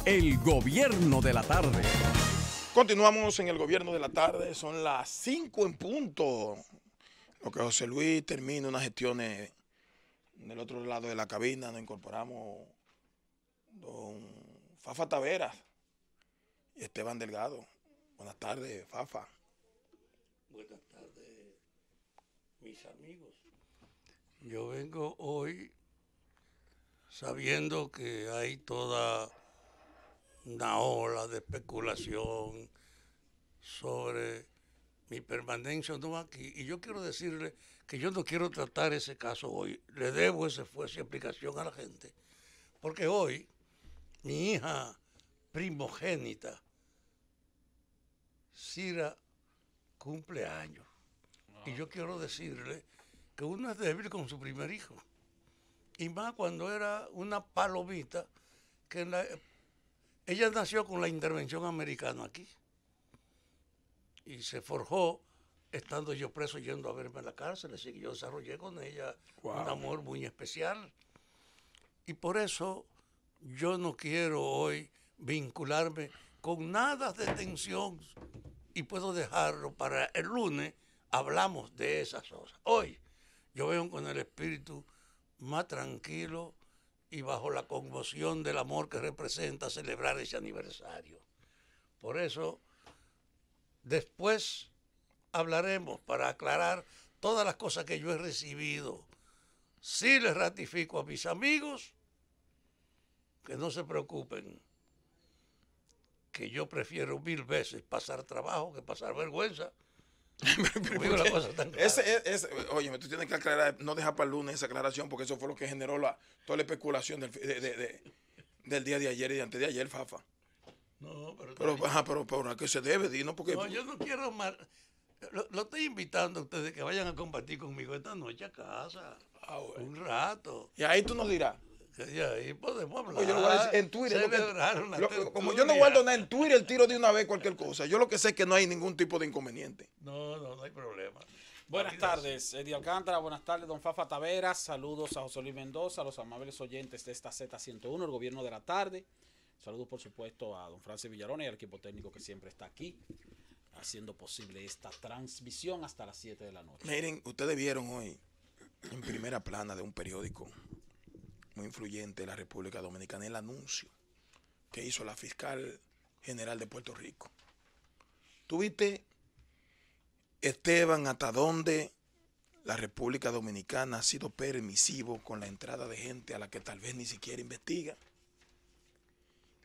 El gobierno de la tarde. Continuamos en el gobierno de la tarde, son las 5 en punto. Lo que José Luis termina unas gestiones del otro lado de la cabina, nos incorporamos don Fafa Taveras y Esteban Delgado. Buenas tardes, Fafa. Buenas tardes, mis amigos. Yo vengo hoy sabiendo que hay toda una ola de especulación sobre mi permanencia o no aquí. Y yo quiero decirle que yo no quiero tratar ese caso hoy. Le debo esa explicación a la gente. Porque hoy mi hija primogénita, Cira, cumple años. Y yo quiero decirle que uno es débil con su primer hijo. Y más cuando era una palomita que ella nació con la intervención americana aquí. Y se forjó estando yo preso yendo a verme a la cárcel. Así que yo desarrollé con ella un amor muy especial. Y por eso yo no quiero hoy vincularme con nada de tensión y puedo dejarlo para el lunes. Hablamos de esas cosas. Hoy yo vengo con el espíritu más tranquilo y bajo la conmoción del amor que representa celebrar ese aniversario. Por eso, después hablaremos para aclarar todas las cosas que yo he recibido. Sí les ratifico a mis amigos que no se preocupen, que yo prefiero 1000 veces pasar trabajo que pasar vergüenza. Oye, tú tienes que aclarar, no dejar para el lunes esa aclaración, porque eso fue lo que generó toda la especulación del día de ayer y de antes de ayer, Fafa. No, pero ¿a qué se debe? Dino porque... No, yo no quiero más. Lo estoy invitando a ustedes que vayan a compartir conmigo esta noche a casa. Bueno. Un rato. Y ahí tú nos dirás. Y ahí podemos hablar. Pues yo lo voy a decir en Twitter. Como yo no guardo nada en Twitter, el tiro de una vez cualquier cosa. Yo lo que sé es que no hay ningún tipo de inconveniente. No hay problema. Buenas tardes, Eddie Alcántara. Buenas tardes, don Fafa Taveras. Saludos a José Luis Mendoza, a los amables oyentes de esta Z101, el gobierno de la tarde. Saludos, por supuesto, a don Francis Villarona y al equipo técnico que siempre está aquí, haciendo posible esta transmisión hasta las 7 de la noche. Miren, ustedes vieron hoy en primera plana de un periódico muy influyente de la República Dominicana el anuncio que hizo la fiscal general de Puerto Rico. ¿Tuviste, Esteban, hasta dónde la República Dominicana ha sido permisivo con la entrada de gente a la que tal vez ni siquiera investiga?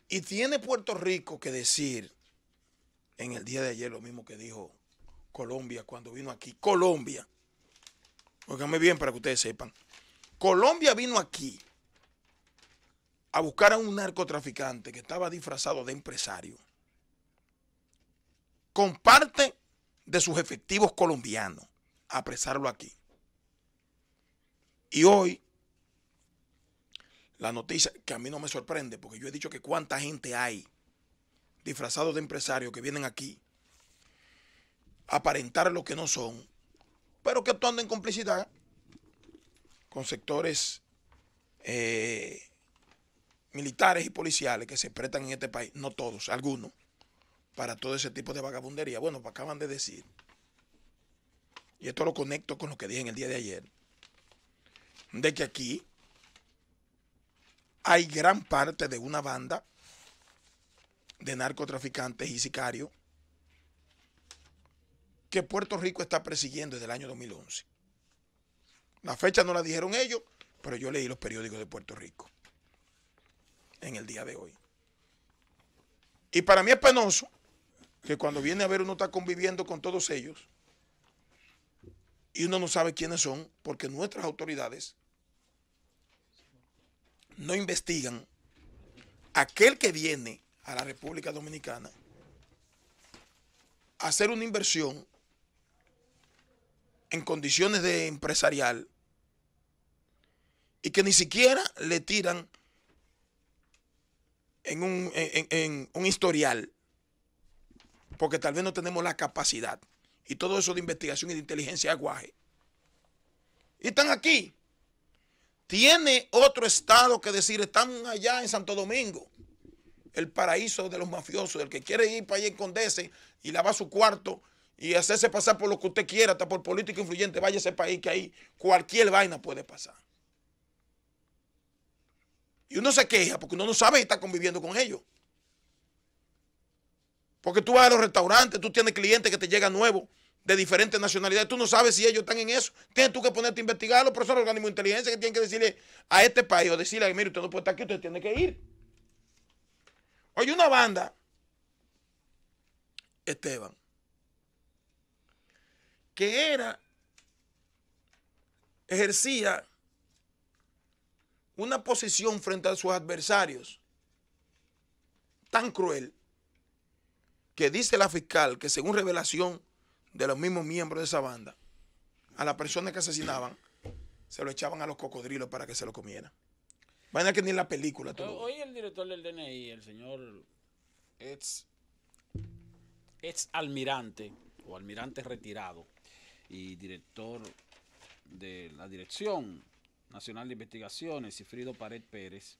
Y tiene Puerto Rico que decir en el día de ayer lo mismo que dijo Colombia cuando vino aquí. Colombia, óigame bien para que ustedes sepan, Colombia vino aquí a buscar a un narcotraficante que estaba disfrazado de empresario con parte de sus efectivos colombianos a apresarlo aquí. Y hoy la noticia, que a mí no me sorprende, porque yo he dicho que cuánta gente hay disfrazados de empresarios que vienen aquí a aparentar lo que no son, pero que actúan en complicidad con sectores militares y policiales que se prestan en este país, no todos, algunos, para todo ese tipo de vagabundería. Bueno, pues acaban de decir, y esto lo conecto con lo que dije en el día de ayer, de que aquí hay gran parte de una banda de narcotraficantes y sicarios que Puerto Rico está persiguiendo desde el año 2011. La fecha no la dijeron ellos, pero yo leí los periódicos de Puerto Rico en el día de hoy. Y para mí es penoso que cuando viene a ver uno está conviviendo con todos ellos y uno no sabe quiénes son, porque nuestras autoridades no investigan aquel que viene a la República Dominicana a hacer una inversión en condiciones de empresarial y que ni siquiera le tiran en un historial, porque tal vez no tenemos la capacidad. Y todo eso de investigación y de inteligencia es guaje. Y están aquí. Tiene otro estado que decir, están allá en Santo Domingo. el paraíso de los mafiosos, del que quiere ir para allá y esconderse y lavar su cuarto y hacerse pasar por lo que usted quiera, hasta por político influyente, vaya a ese país que ahí cualquier vaina puede pasar. Y uno se queja porque uno no sabe estar conviviendo con ellos. Porque tú vas a los restaurantes, tú tienes clientes que te llegan nuevos de diferentes nacionalidades, tú no sabes si ellos están en eso. Tienes tú que ponerte a investigarlo, pero son organismos de inteligencia que tienen que decirle a este país o decirle, mire, usted no puede estar aquí, usted tiene que ir. Oye, una banda, Esteban, que ejercía una posición frente a sus adversarios tan cruel que dice la fiscal que según revelación de los mismos miembros de esa banda, a las personas que asesinaban se lo echaban a los cocodrilos para que se lo comieran. Vaina que ni en la película. Hoy el director del DNI, el señor ex almirante o almirante retirado y director de la Dirección Nacional de Investigaciones, Cifrido Pared Pérez,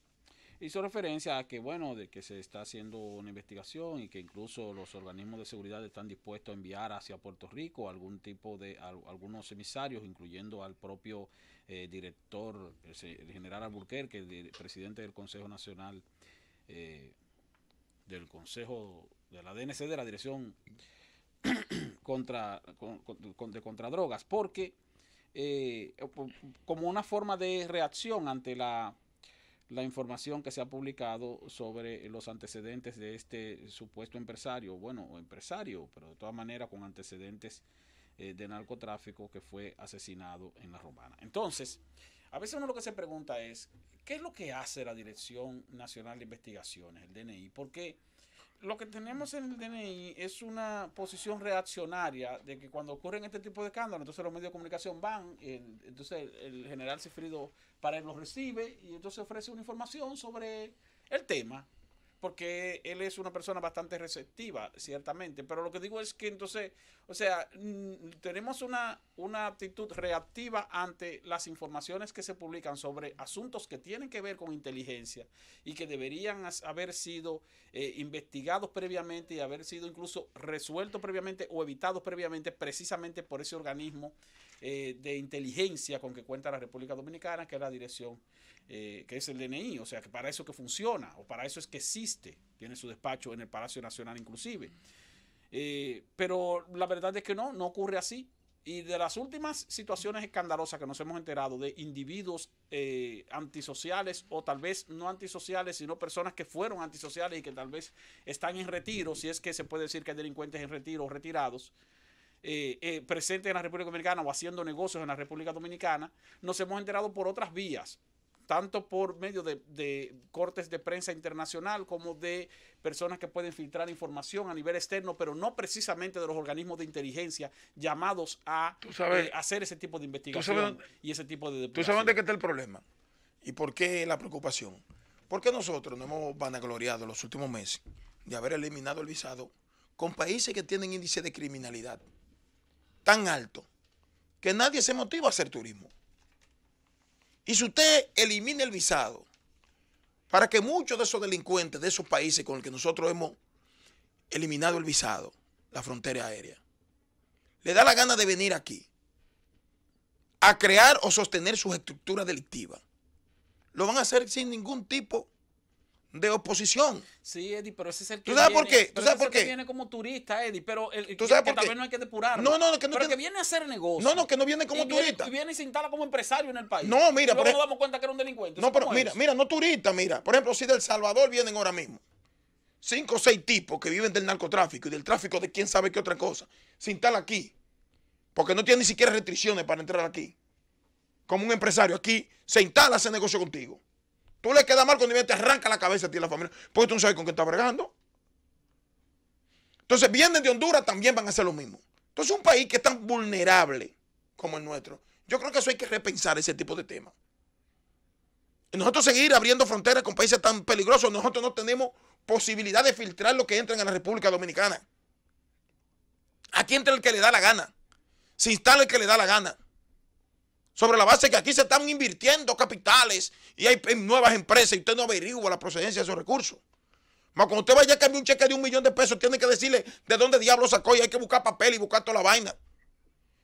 hizo referencia a que, bueno, de que se está haciendo una investigación y que incluso los organismos de seguridad están dispuestos a enviar hacia Puerto Rico algún tipo de, algunos emisarios, incluyendo al propio director, el general Alburquerque, el presidente del Consejo Nacional, del Consejo de la DNC, de la Dirección contra Drogas, porque como una forma de reacción ante la información que se ha publicado sobre los antecedentes de este supuesto empresario, pero de todas maneras con antecedentes de narcotráfico, que fue asesinado en La Romana. Entonces, a veces uno lo que se pregunta es, ¿qué es lo que hace la Dirección Nacional de Investigaciones, el DNI? Porque lo que tenemos en el DNI es una posición reaccionaria de que cuando ocurren este tipo de escándalos, entonces los medios de comunicación van, entonces el general Cifrido Pared los recibe y entonces ofrece una información sobre el tema, porque él es una persona bastante receptiva, ciertamente, pero lo que digo es que entonces, o sea, tenemos una actitud reactiva ante las informaciones que se publican sobre asuntos que tienen que ver con inteligencia y que deberían haber sido investigados previamente y haber sido incluso resueltos previamente o evitados previamente precisamente por ese organismo de inteligencia con que cuenta la República Dominicana, que es la dirección, que es el DNI, o sea, que para eso que funciona, o para eso es que existe, tiene su despacho en el Palacio Nacional inclusive. Pero la verdad es que no ocurre así. Y de las últimas situaciones escandalosas que nos hemos enterado de individuos antisociales, o tal vez no antisociales, sino personas que fueron antisociales y que tal vez están en retiro, si es que se puede decir que hay delincuentes en retiro o retirados, presentes en la República Dominicana o haciendo negocios en la República Dominicana, nos hemos enterado por otras vías, tanto por medio de cortes de prensa internacional como de personas que pueden filtrar información a nivel externo, pero no precisamente de los organismos de inteligencia llamados a hacer ese tipo de investigación y ese tipo de depuración. ¿Tú sabes de qué está el problema? ¿Y por qué la preocupación? Porque nosotros nos hemos vanagloriado los últimos meses de haber eliminado el visado con países que tienen índice de criminalidad tan alto que nadie se motiva a hacer turismo. Y si usted elimina el visado para que muchos de esos delincuentes de esos países con los que nosotros hemos eliminado el visado, la frontera aérea, le da la gana de venir aquí a crear o sostener sus estructuras delictivas, lo van a hacer sin ningún tipo de oposición. Sí, Eddie, pero ese es el que ¿Tú sabes viene, por qué? ¿Tú sabes por qué? Viene como turista, Eddie, pero ¿Tú sabes que por tal qué? vez no hay que depurarlo. No, que no, pero que viene a hacer negocio. No, que no viene como turista. Y viene y se instala como empresario en el país. No, mira, y luego nos damos cuenta que era un delincuente. No, pero mira, no turista, mira. Por ejemplo, si de El Salvador vienen ahora mismo 5 o 6 tipos que viven del narcotráfico y del tráfico de quién sabe qué otra cosa, se instala aquí, porque no tiene ni siquiera restricciones para entrar aquí. Como un empresario aquí, se instala ese negocio contigo. Tú le quedas mal cuando te arranca la cabeza a ti y a la familia, porque tú no sabes con qué está bregando. Entonces, vienen de Honduras, también van a hacer lo mismo. Entonces, un país que es tan vulnerable como el nuestro, yo creo que eso hay que repensar ese tipo de temas. Y nosotros seguir abriendo fronteras con países tan peligrosos, nosotros no tenemos posibilidad de filtrar lo que entra en la República Dominicana. Aquí entra el que le da la gana. Se instala el que le da la gana. Sobre la base que aquí se están invirtiendo capitales y hay nuevas empresas y usted no averigua la procedencia de esos recursos. Más cuando usted vaya a cambiar un cheque de $1 millón, tiene que decirle de dónde diablo sacó y hay que buscar papel y buscar toda la vaina.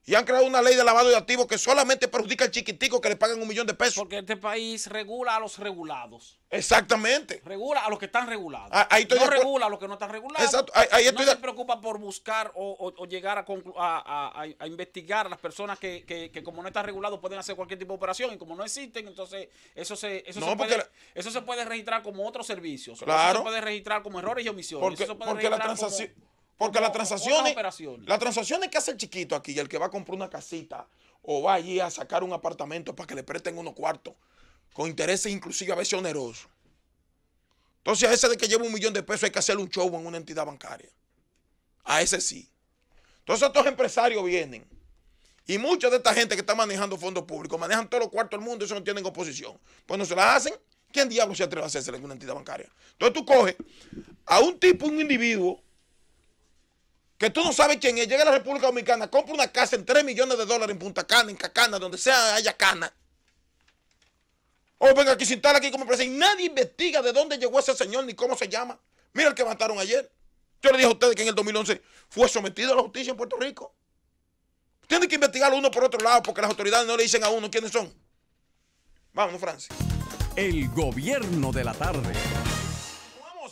Y han creado una ley de lavado de activos que solamente perjudica al chiquitico que le pagan $1 millón. Porque este país regula a los regulados. Exactamente. Regula a los que están regulados. Ahí estoy no de acuerdo. regula a los que no están regulados. Exacto. Ahí estoy no se preocupa por buscar o llegar a investigar a las personas que como no están regulados pueden hacer cualquier tipo de operación y como no existen, entonces eso se puede registrar como otros servicios. Claro. Eso se puede registrar como errores y omisiones. Porque, eso se puede porque la registrar transacción... Porque las operaciones que hace el chiquito aquí, el que va a comprar una casita o va allí a sacar un apartamento para que le presten unos cuartos, con intereses inclusive a veces onerosos. Entonces a ese de que lleva $1 millón hay que hacerle un show en una entidad bancaria. A ese sí. Entonces estos empresarios vienen y mucha de esta gente que está manejando fondos públicos, manejan todos los cuartos del mundo y eso no tienen oposición. Pues no se la hacen. ¿Quién diablos se atreve a hacerse en una entidad bancaria? Entonces tú coges a un tipo, un individuo, que tú no sabes quién es, llega a la República Dominicana, compra una casa en $3 millones en Punta Cana, en Cacana, donde sea haya cana. O venga aquí, se instala aquí como empresa y nadie investiga de dónde llegó ese señor ni cómo se llama. Mira el que mataron ayer. Yo le dije a ustedes que en el 2011 fue sometido a la justicia en Puerto Rico. Tienen que investigarlo uno por otro lado porque las autoridades no le dicen a uno quiénes son. Vámonos, Francis. El gobierno de la tarde.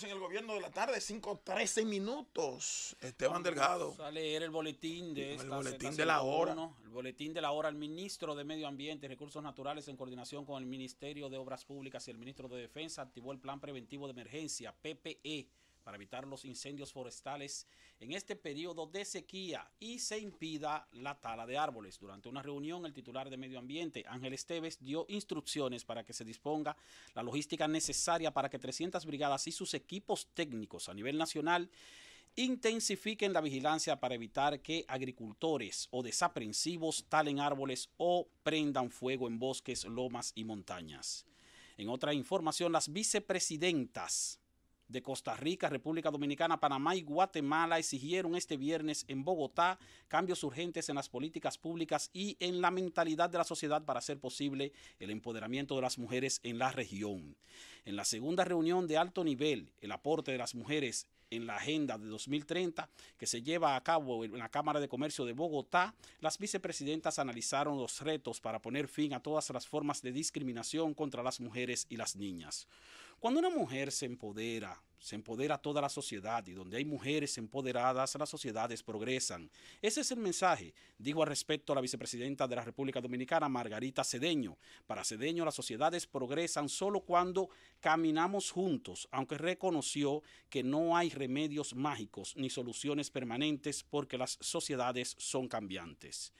En el gobierno de la tarde, 5:13 minutos. Esteban Delgado. Vamos a leer el boletín de esta el boletín de la hora. El boletín de la hora. El ministro de Medio Ambiente y Recursos Naturales, en coordinación con el Ministerio de Obras Públicas y el ministro de Defensa, activó el Plan Preventivo de Emergencia, PPE, para evitar los incendios forestales en este periodo de sequía y se impida la tala de árboles. Durante una reunión, el titular de Medio Ambiente, Ángel Esteves, dio instrucciones para que se disponga la logística necesaria para que 300 brigadas y sus equipos técnicos a nivel nacional intensifiquen la vigilancia para evitar que agricultores o desaprensivos talen árboles o prendan fuego en bosques, lomas y montañas. En otra información, las vicepresidentas de Costa Rica, República Dominicana, Panamá y Guatemala exigieron este viernes en Bogotá cambios urgentes en las políticas públicas y en la mentalidad de la sociedad para hacer posible el empoderamiento de las mujeres en la región. En la segunda reunión de alto nivel, el aporte de las mujeres en la Agenda de 2030 que se lleva a cabo en la Cámara de Comercio de Bogotá, las vicepresidentas analizaron los retos para poner fin a todas las formas de discriminación contra las mujeres y las niñas. Cuando una mujer se empodera toda la sociedad y donde hay mujeres empoderadas, las sociedades progresan. Ese es el mensaje, dijo al respecto la vicepresidenta de la República Dominicana, Margarita Cedeño. Para Cedeño, las sociedades progresan solo cuando caminamos juntos, aunque reconoció que no hay remedios mágicos ni soluciones permanentes porque las sociedades son cambiantes.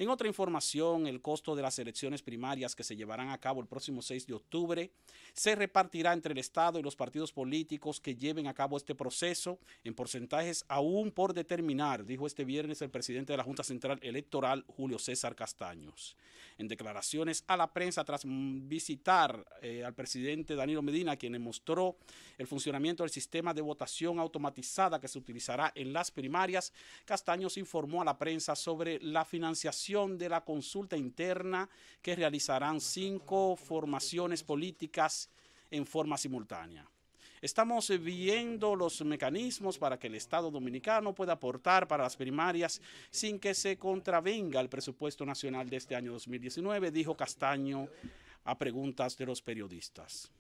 En otra información, el costo de las elecciones primarias que se llevarán a cabo el próximo 6 de octubre se repartirá entre el Estado y los partidos políticos que lleven a cabo este proceso en porcentajes aún por determinar, dijo este viernes el presidente de la Junta Central Electoral, Julio César Castaños. En declaraciones a la prensa tras visitar al presidente Danilo Medina, quien le mostró el funcionamiento del sistema de votación automatizada que se utilizará en las primarias, Castaños informó a la prensa sobre la financiación de la consulta interna que realizarán 5 formaciones políticas en forma simultánea. Estamos viendo los mecanismos para que el Estado dominicano pueda aportar para las primarias sin que se contravenga el presupuesto nacional de este año 2019, dijo Castaño a preguntas de los periodistas.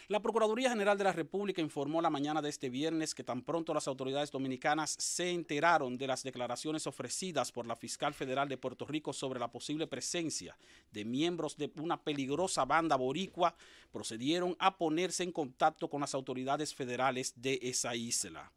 La Procuraduría General de la República informó la mañana de este viernes que tan pronto las autoridades dominicanas se enteraron de las declaraciones ofrecidas por la fiscal federal de Puerto Rico sobre la posible presencia de miembros de una peligrosa banda boricua, procedieron a ponerse en contacto con las autoridades federales de esa isla.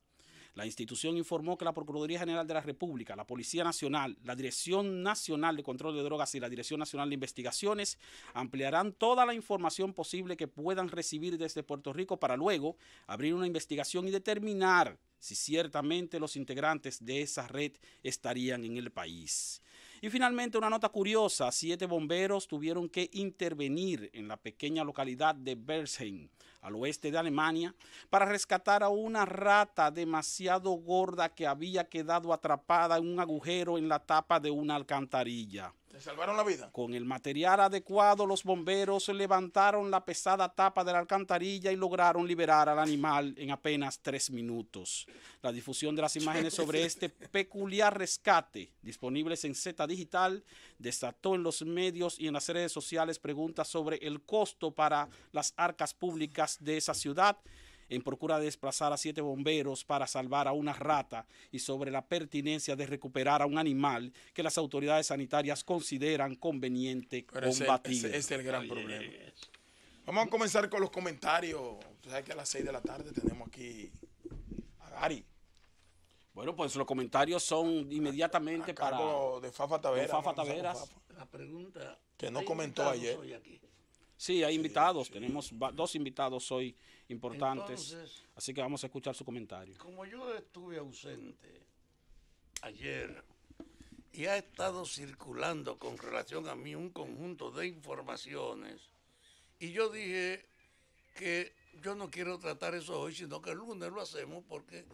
La institución informó que la Procuraduría General de la República, la Policía Nacional, la Dirección Nacional de Control de Drogas y la Dirección Nacional de Investigaciones ampliarán toda la información posible que puedan recibir desde Puerto Rico para luego abrir una investigación y determinar si ciertamente los integrantes de esa red estarían en el país. Y finalmente una nota curiosa, 7 bomberos tuvieron que intervenir en la pequeña localidad de Bersheim, al oeste de Alemania, para rescatar a una rata demasiado gorda que había quedado atrapada en un agujero en la tapa de una alcantarilla. ¿Le salvaron la vida? Con el material adecuado, los bomberos levantaron la pesada tapa de la alcantarilla y lograron liberar al animal en apenas 3 minutos. La difusión de las imágenes sobre este peculiar rescate, disponibles en Z Digital, desató en los medios y en las redes sociales preguntas sobre el costo para las arcas públicas de esa ciudad, en procura de desplazar a 7 bomberos para salvar a una rata, y sobre la pertinencia de recuperar a un animal que las autoridades sanitarias consideran conveniente combatir. Ese es el gran problema. Vamos a comenzar con los comentarios. Tú sabes que a las 6 de la tarde tenemos aquí a Gary. Bueno, pues los comentarios son inmediatamente A cargo de Fafa Taveras. Fafa Taveras. La pregunta... Que no comentó ayer. Sí, hay invitados. Sí. Tenemos 2 invitados hoy importantes. Entonces, así que vamos a escuchar su comentario. Como yo estuve ausente ayer y ha estado circulando con relación a mí un conjunto de informaciones, y yo dije que yo no quiero tratar eso hoy, sino que el lunes lo hacemos porque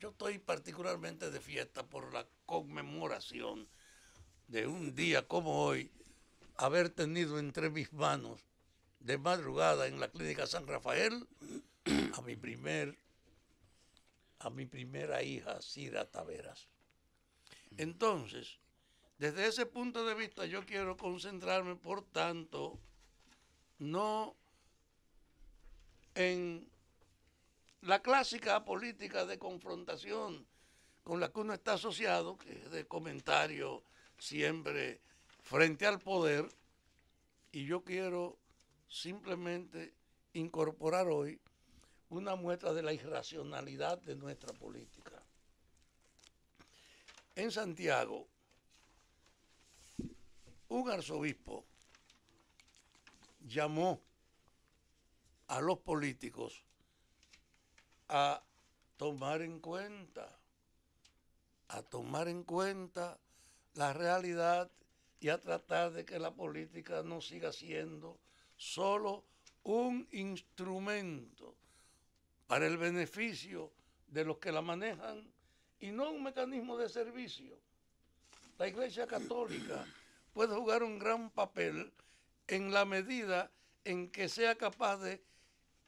yo estoy particularmente de fiesta por la conmemoración de un día como hoy, haber tenido entre mis manos de madrugada en la clínica San Rafael a mi primera hija, Cira Taveras. Entonces, desde ese punto de vista yo quiero concentrarme, por tanto, no en la clásica política de confrontación con la que uno está asociado, que es de comentario siempre frente al poder, y yo quiero simplemente incorporar hoy una muestra de la irracionalidad de nuestra política. En Santiago, un arzobispo llamó a los políticos a tomar en cuenta la realidad y a tratar de que la política no siga siendo solo un instrumento para el beneficio de los que la manejan y no un mecanismo de servicio. La Iglesia Católica puede jugar un gran papel en la medida en que sea capaz de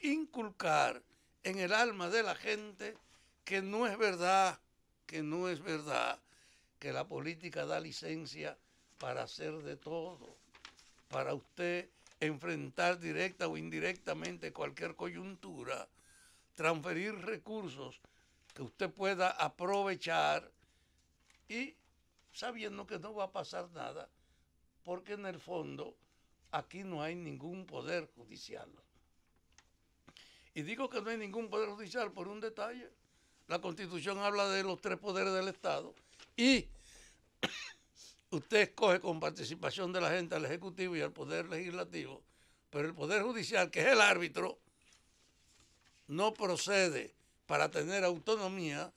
inculcar en el alma de la gente que no es verdad que la política da licencia para hacer de todo, para usted enfrentar directa o indirectamente cualquier coyuntura, transferir recursos que usted pueda aprovechar y sabiendo que no va a pasar nada, porque en el fondo aquí no hay ningún poder judicial. Y digo que no hay ningún poder judicial por un detalle. La Constitución habla de los 3 poderes del Estado y usted escoge con participación de la gente al Ejecutivo y al Poder Legislativo, pero el Poder Judicial, que es el árbitro, no procede para tener autonomía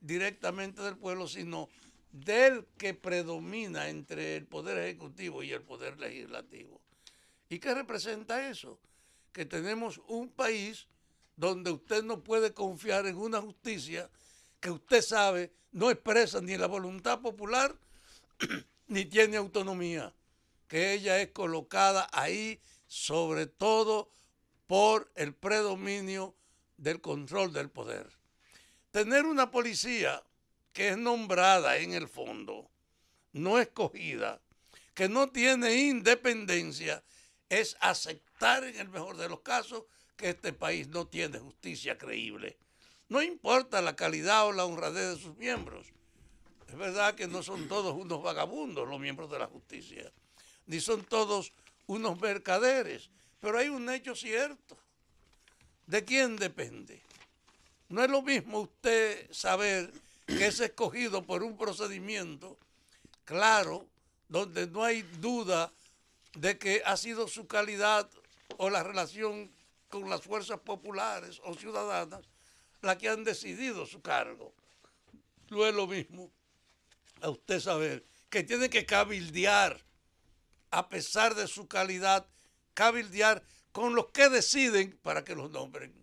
directamente del pueblo, sino del que predomina entre el Poder Ejecutivo y el Poder Legislativo. ¿Y qué representa eso? Que tenemos un país donde usted no puede confiar en una justicia que usted sabe no expresa ni la voluntad popular ni tiene autonomía, que ella es colocada ahí sobre todo por el predominio del control del poder. Tener una policía que es nombrada en el fondo, no escogida, que no tiene independencia, es aceptar en el mejor de los casos que este país no tiene justicia creíble. No importa la calidad o la honradez de sus miembros. Es verdad que no son todos unos vagabundos los miembros de la justicia, ni son todos unos mercaderes, pero hay un hecho cierto. ¿De quién depende? No es lo mismo usted saber que es escogido por un procedimiento claro, donde no hay duda de que ha sido su calidad o la relación con las fuerzas populares o ciudadanas la que han decidido su cargo. No es lo mismo a usted saber que tiene que cabildear, a pesar de su calidad, cabildear con los que deciden para que los nombren.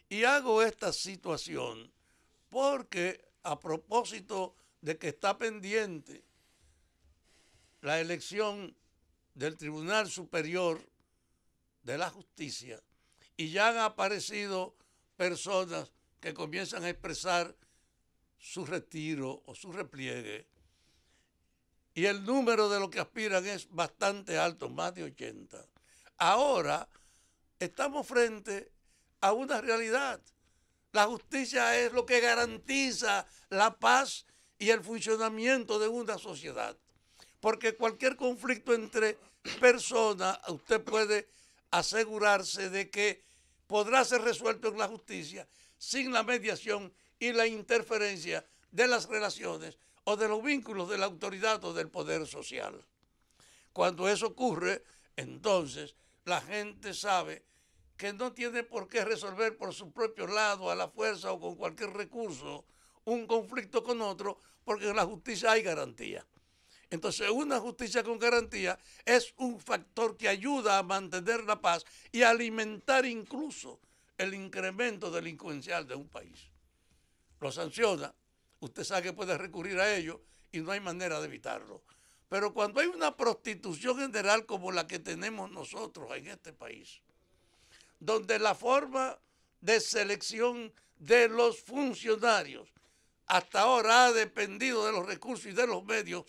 Y hago esta situación porque a propósito de que está pendiente la elección del Tribunal Superior de la Justicia y ya han aparecido personas que comienzan a expresar su retiro o su repliegue. Y el número de los que aspiran es bastante alto, más de 80. Ahora estamos frente a una realidad. La justicia es lo que garantiza la paz y el funcionamiento de una sociedad. Porque cualquier conflicto entre personas, usted puede asegurarse de que podrá ser resuelto en la justicia sin la mediación y la interferencia de las relaciones o de los vínculos de la autoridad o del poder social. Cuando eso ocurre, entonces la gente sabe que no tiene por qué resolver por su propio lado, a la fuerza o con cualquier recurso, un conflicto con otro, porque en la justicia hay garantía. Entonces, una justicia con garantía es un factor que ayuda a mantener la paz y a alimentar incluso el incremento delincuencial de un país. Lo sanciona, usted sabe que puede recurrir a ello y no hay manera de evitarlo. Pero cuando hay una prostitución general como la que tenemos nosotros en este país, donde la forma de selección de los funcionarios hasta ahora ha dependido de los recursos y de los medios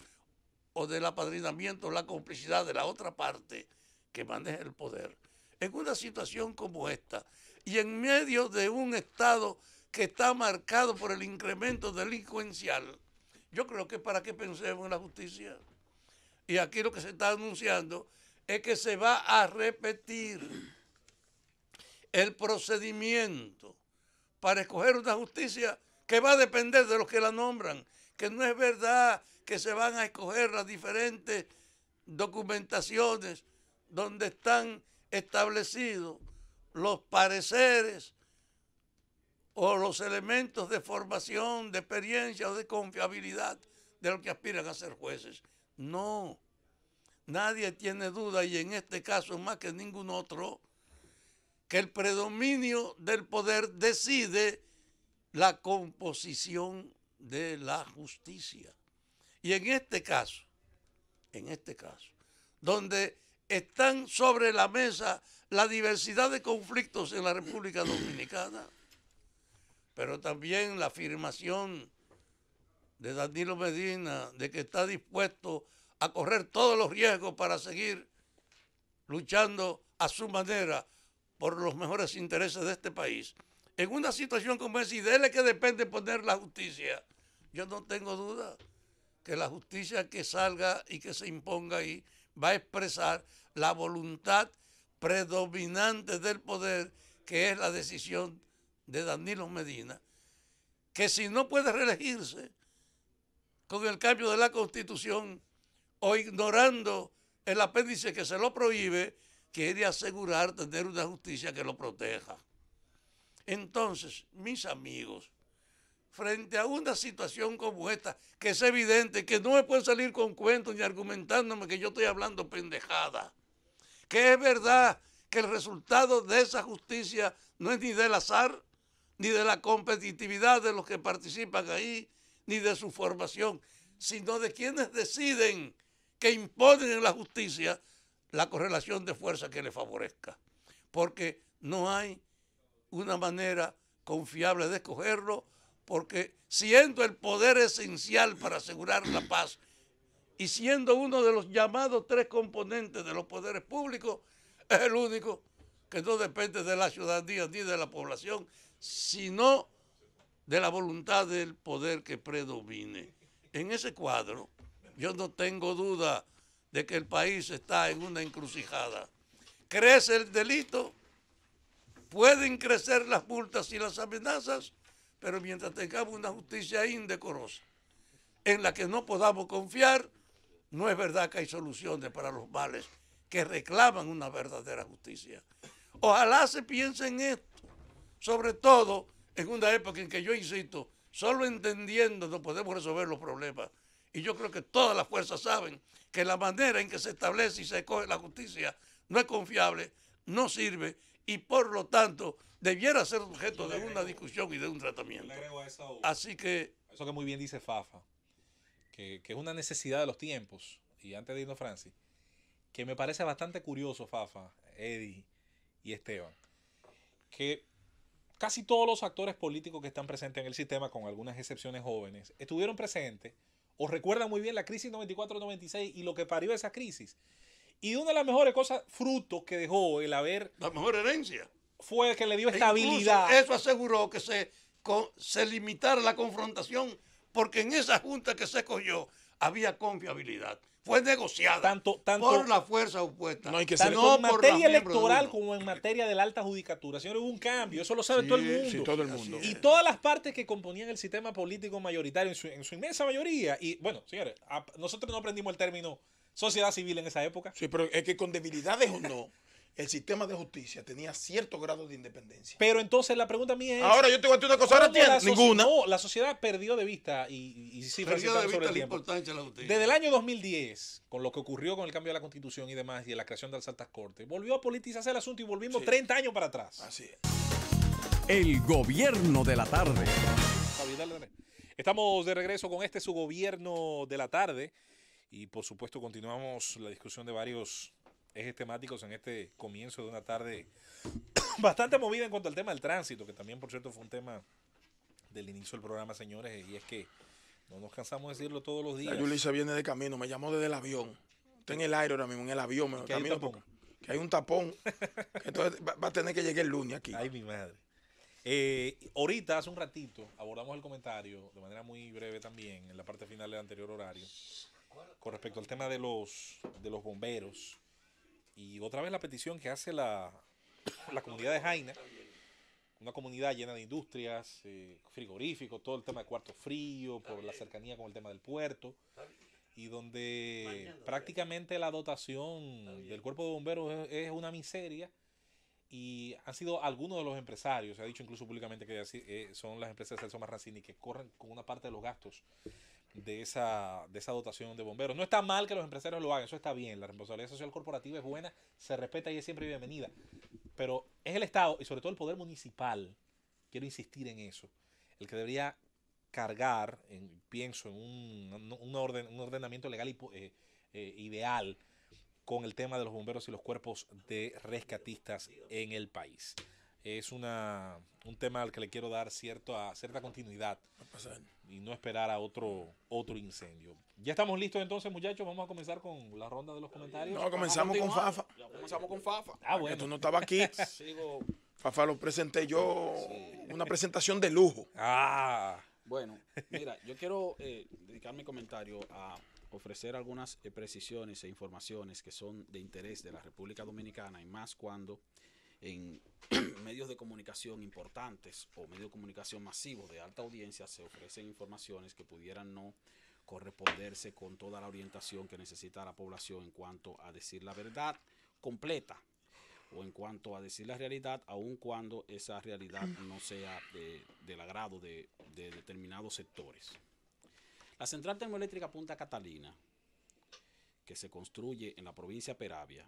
o del apadrinamiento, la complicidad de la otra parte que maneja el poder. En una situación como esta y en medio de un Estado que está marcado por el incremento delincuencial, yo creo que para qué pensemos en la justicia. Y aquí lo que se está anunciando es que se va a repetir el procedimiento para escoger una justicia que va a depender de los que la nombran, que no es verdad que se van a escoger las diferentes documentaciones donde están establecidos los pareceres o los elementos de formación, de experiencia o de confiabilidad de los que aspiran a ser jueces. No, nadie tiene duda, y en este caso más que ningún otro, que el predominio del poder decide la composición de la justicia. Y en este caso, donde están sobre la mesa la diversidad de conflictos en la República Dominicana, pero también la afirmación de Danilo Medina de que está dispuesto a correr todos los riesgos para seguir luchando a su manera por los mejores intereses de este país. En una situación como esa, y de él es que depende poner la justicia, yo no tengo duda que la justicia que salga y que se imponga ahí va a expresar la voluntad predominante del poder, que es la decisión de Danilo Medina, que si no puede reelegirse con el cambio de la Constitución o ignorando el apéndice que se lo prohíbe, quiere asegurar tener una justicia que lo proteja. Entonces, mis amigos, frente a una situación como esta, que es evidente que no me pueden salir con cuentos ni argumentándome que yo estoy hablando pendejada, que es verdad que el resultado de esa justicia no es ni del azar, ni de la competitividad de los que participan ahí, ni de su formación, sino de quienes deciden, que imponen en la justicia la correlación de fuerza que le favorezca. Porque no hay una manera confiable de escogerlo, porque siendo el poder esencial para asegurar la paz y siendo uno de los llamados tres componentes de los poderes públicos, es el único que no depende de la ciudadanía ni de la población, sino de la voluntad del poder que predomine. En ese cuadro, yo no tengo duda de que el país está en una encrucijada. Crece el delito, pueden crecer las multas y las amenazas, pero mientras tengamos una justicia indecorosa en la que no podamos confiar, no es verdad que hay soluciones para los males que reclaman una verdadera justicia. Ojalá se piense en esto, sobre todo en una época en que, yo insisto, solo entendiendo no podemos resolver los problemas. Y yo creo que todas las fuerzas saben que la manera en que se establece y se escoge la justicia no es confiable, no sirve, y por lo tanto debiera ser objeto de una discusión y de un tratamiento. Así que... Eso que muy bien dice Fafa, que es una necesidad de los tiempos. y antes de irnos, Francis, que me parece bastante curioso, Fafa, Eddie y Esteban, que casi todos los actores políticos que están presentes en el sistema, con algunas excepciones jóvenes, estuvieron presentes o recuerdan muy bien la crisis 94-96 y lo que parió esa crisis. Y una de las mejores cosas, frutos que dejó el haber... La mejor herencia. Fue que le dio E estabilidad. incluso eso aseguró que se limitara la confrontación, porque en esa junta que se cogió había confiabilidad. Fue negociada Tanto por la fuerza opuesta. No hay que tanto ser... no en por materia los miembros de electoral uno. como en materia de la alta judicatura. Señores, hubo un cambio. Eso lo sabe todo el mundo. Sí, todo el mundo. Y todas las partes que componían el sistema político mayoritario, en su inmensa mayoría. Y bueno, señores, nosotros no aprendimos el término sociedad civil en esa época. Sí, pero es que con debilidades o no, el sistema de justicia tenía cierto grado de independencia. Pero entonces la pregunta mía es... Ahora yo te voy a decir una cosa, ahora ¿cómo la tienes ninguna. No, la sociedad perdió de vista, y sí, Francis, Perdió de estamos sobre vista el la tiempo. importancia de la justicia. Desde el año 2010, con lo que ocurrió con el cambio de la Constitución y demás, y la creación de las altas cortes, volvió a politizarse el asunto y volvimos 30 años para atrás. Así es. El gobierno de la tarde. Estamos de regreso con su gobierno de la tarde, y por supuesto continuamos la discusión de varios ejes temáticos en este comienzo de una tarde bastante movida en cuanto al tema del tránsito, que también, por cierto, fue un tema del inicio del programa, señores, y es que no nos cansamos de decirlo todos los días. La Yulisa viene de camino, me llamó desde el avión. Está en el aire ahora mismo, en el avión. Me ¿Que hay camino tapón? que hay un tapón. Entonces va a tener que llegar el lunes aquí. Ay, mi madre. Ahorita, hace un ratito, abordamos el comentario de manera muy breve también, en la parte final del anterior horario, con respecto al tema de los bomberos. Y otra vez la petición que hace la comunidad de Jaina, una comunidad llena de industrias, frigoríficos, todo el tema de cuarto frío, por la cercanía con el tema del puerto, y donde prácticamente la dotación del cuerpo de bomberos es una miseria, y han sido algunos de los empresarios, se ha dicho incluso públicamente que son las empresas de Celso Marrancini que corren con una parte de los gastos de esa dotación de bomberos. No está mal que los empresarios lo hagan, eso está bien, la responsabilidad social corporativa es buena, se respeta y es siempre bienvenida, pero es el Estado y sobre todo el poder municipal, quiero insistir en eso, el que debería cargar, pienso en un ordenamiento legal ideal con el tema de los bomberos y los cuerpos de rescatistas en el país. Es un tema al que le quiero dar cierta continuidad y no esperar a otro incendio. Ya estamos listos entonces, muchachos. Vamos a comenzar con la ronda de los comentarios. No, comenzamos con Fafa. Ya comenzamos con Fafa. Bueno. Tú no estabas aquí. Sigo. Fafa lo presenté yo, una presentación de lujo. Bueno, mira, yo quiero dedicar mi comentario a ofrecer algunas precisiones e informaciones que son de interés de la República Dominicana, y más cuando en medios de comunicación importantes o medios de comunicación masivos de alta audiencia se ofrecen informaciones que pudieran no corresponderse con toda la orientación que necesita la población en cuanto a decir la verdad completa o en cuanto a decir la realidad, aun cuando esa realidad no sea del agrado de determinados sectores. La central termoeléctrica Punta Catalina, que se construye en la provincia de Peravia,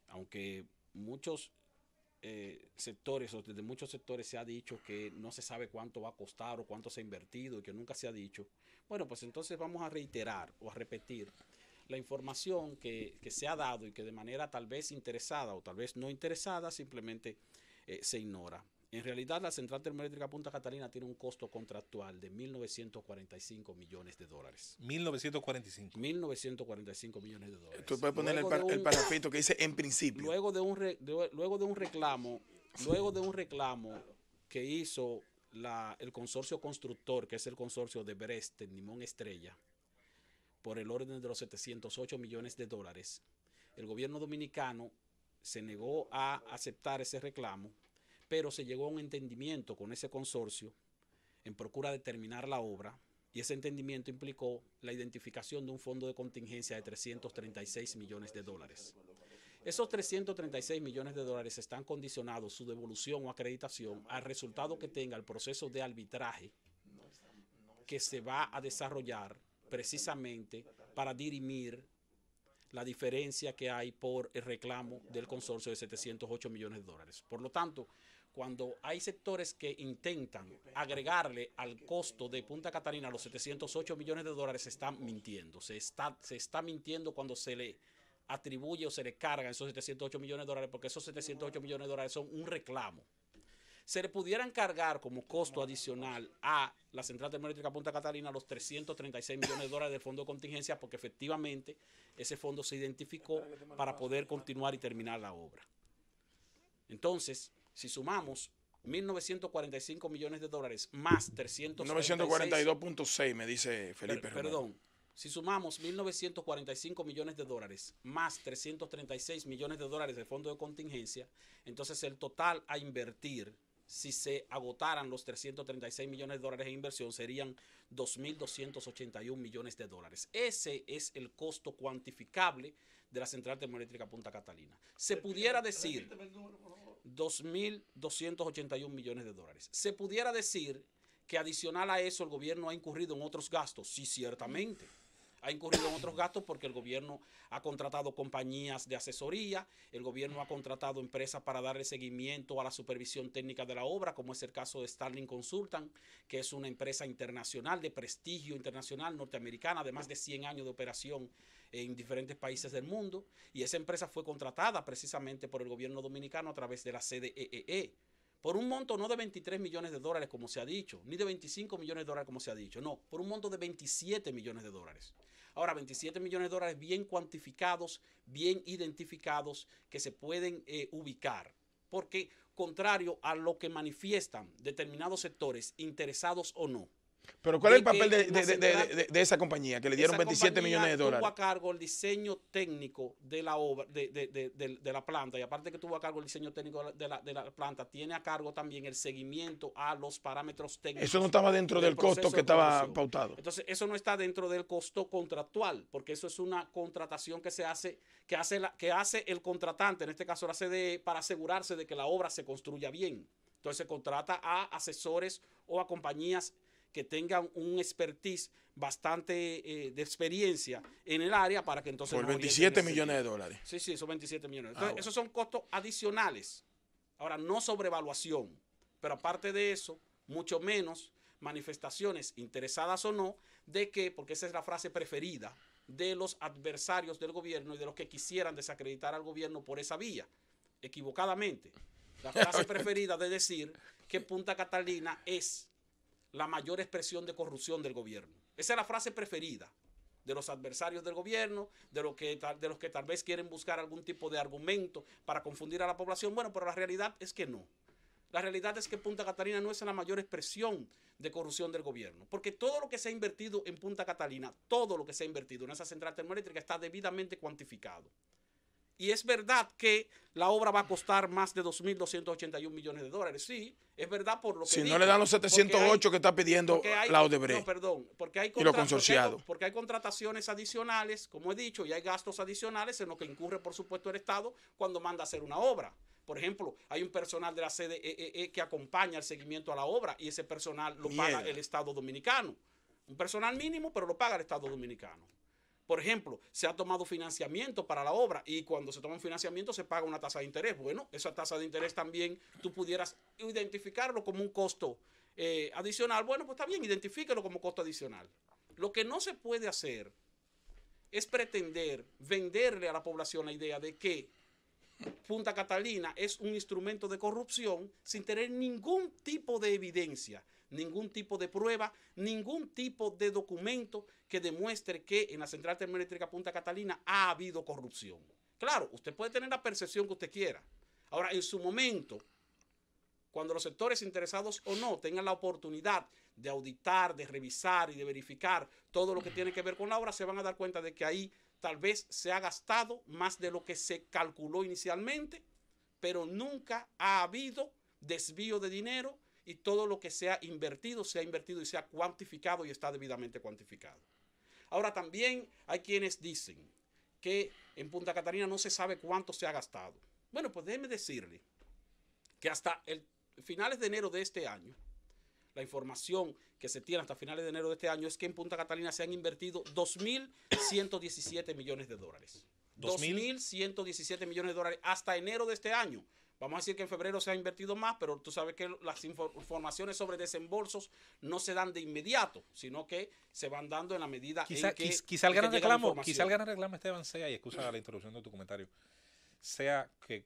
aunque muchos sectores, o desde muchos sectores se ha dicho que no se sabe cuánto va a costar o cuánto se ha invertido y que nunca se ha dicho, bueno, pues entonces vamos a reiterar o a repetir la información que se ha dado y que de manera tal vez interesada o tal vez no interesada simplemente se ignora. En realidad, la central termoeléctrica Punta Catalina tiene un costo contractual de 1.945 millones de dólares. 1945. 1.945 millones de dólares. Tú puedes poner el parafito que dice en principio. Luego de un reclamo que hizo el consorcio constructor, que es el consorcio de Brest, Limón Estrella, por el orden de los 708 millones de dólares, el gobierno dominicano se negó a aceptar ese reclamo, pero se llegó a un entendimiento con ese consorcio en procura de terminar la obra, y ese entendimiento implicó la identificación de un fondo de contingencia de 336 millones de dólares. Esos 336 millones de dólares están condicionados su devolución o acreditación al resultado que tenga el proceso de arbitraje que se va a desarrollar precisamente para dirimir la diferencia que hay por el reclamo del consorcio de 708 millones de dólares. Por lo tanto, cuando hay sectores que intentan agregarle al costo de Punta Catalina los 708 millones de dólares, se están mintiendo. Se está mintiendo cuando se le atribuye o se le cargan esos 708 millones de dólares, porque esos 708 millones de dólares son un reclamo. Se le pudieran cargar como costo adicional a la Central Termoeléctrica Punta Catalina los 336 millones de dólares del fondo de contingencia, porque efectivamente ese fondo se identificó para poder continuar y terminar la obra. Entonces, si sumamos 1.945 millones de dólares más 336... 942.6 me dice Felipe. Perdón. Si sumamos 1.945 millones de dólares más 336 millones de dólares del fondo de contingencia, entonces el total a invertir, si se agotaran los 336 millones de dólares en inversión, serían 2.281 millones de dólares. Ese es el costo cuantificable de la Central Termoeléctrica Punta Catalina. Se pudiera decir 2.281 millones de dólares. Se pudiera decir que adicional a eso el gobierno ha incurrido en otros gastos. Sí, ciertamente. Ha incurrido en otros gastos porque el gobierno ha contratado compañías de asesoría, el gobierno ha contratado empresas para darle seguimiento a la supervisión técnica de la obra, como es el caso de Starling Consultant, que es una empresa internacional de prestigio internacional norteamericana de más de 100 años de operación en diferentes países del mundo, y esa empresa fue contratada precisamente por el gobierno dominicano a través de la CDEE. Por un monto no de 23 millones de dólares, como se ha dicho, ni de 25 millones de dólares, como se ha dicho, no, por un monto de 27 millones de dólares. Ahora, 27 millones de dólares bien cuantificados, bien identificados, que se pueden ubicar, porque contrario a lo que manifiestan determinados sectores, interesados o no. Pero ¿cuál es el papel de esa compañía que le dieron 27 millones de dólares? Tuvo a cargo el diseño técnico de la obra, de la planta, y aparte que tuvo a cargo el diseño técnico de la planta, tiene a cargo también el seguimiento a los parámetros técnicos. Eso no estaba dentro del costo que estaba pautado. Entonces, eso no está dentro del costo contractual, porque eso es una contratación que se hace, que hace el contratante, en este caso la CDE, para asegurarse de que la obra se construya bien. Entonces, se contrata a asesores o a compañías que tengan un expertise bastante de experiencia en el área para que entonces... Por 27 millones de dólares. Sí, son 27 millones. Entonces, esos son costos adicionales. Ahora, no sobrevaluación, pero aparte de eso, mucho menos manifestaciones, interesadas o no, de que, porque esa es la frase preferida de los adversarios del gobierno y de los que quisieran desacreditar al gobierno por esa vía, equivocadamente. La frase preferida de decir que Punta Catalina es la mayor expresión de corrupción del gobierno. Esa es la frase preferida de los adversarios del gobierno, de los que tal vez quieren buscar algún tipo de argumento para confundir a la población. Bueno, pero la realidad es que no. La realidad es que Punta Catalina no es la mayor expresión de corrupción del gobierno, porque todo lo que se ha invertido en Punta Catalina, todo lo que se ha invertido en esa central termoeléctrica está debidamente cuantificado. Y es verdad que la obra va a costar más de 2.281 millones de dólares. Sí, es verdad por lo que si no le dan los 708 que está pidiendo la Odebrecht. No, perdón, porque hay porque hay contrataciones adicionales, como he dicho, y hay gastos adicionales en los que incurre, por supuesto, el Estado cuando manda a hacer una obra. Por ejemplo, hay un personal de la CDEE que acompaña el seguimiento a la obra y ese personal lo paga el Estado dominicano. Un personal mínimo, pero lo paga el Estado dominicano. Por ejemplo, se ha tomado financiamiento para la obra y cuando se toma un financiamiento se paga una tasa de interés. Bueno, esa tasa de interés también tú pudieras identificarlo como un costo adicional. Bueno, pues está bien, identifíquelo como costo adicional. Lo que no se puede hacer es pretender venderle a la población la idea de que Punta Catalina es un instrumento de corrupción sin tener ningún tipo de evidencia, ningún tipo de prueba, ningún tipo de documento que demuestre que en la central termoeléctrica Punta Catalina ha habido corrupción. Claro, usted puede tener la percepción que usted quiera. Ahora, en su momento, cuando los sectores interesados o no tengan la oportunidad de auditar, de revisar y de verificar todo lo que tiene que ver con la obra, se van a dar cuenta de que ahí tal vez se ha gastado más de lo que se calculó inicialmente, pero nunca ha habido desvío de dinero y todo lo que se ha invertido y se ha cuantificado y está debidamente cuantificado. Ahora también hay quienes dicen que en Punta Catalina no se sabe cuánto se ha gastado. Bueno, pues déjeme decirle que hasta finales de enero de este año, la información que se tiene hasta finales de enero de este año es que en Punta Catalina se han invertido 2.117 millones de dólares. 2.117 millones de dólares hasta enero de este año. Vamos a decir que en febrero se ha invertido más, pero tú sabes que las informaciones sobre desembolsos no se dan de inmediato, sino que se van dando en la medida Quizá, en que quizá el gran llega la reclamo, información. Esteban, sea, y excusa la introducción de tu comentario, sea que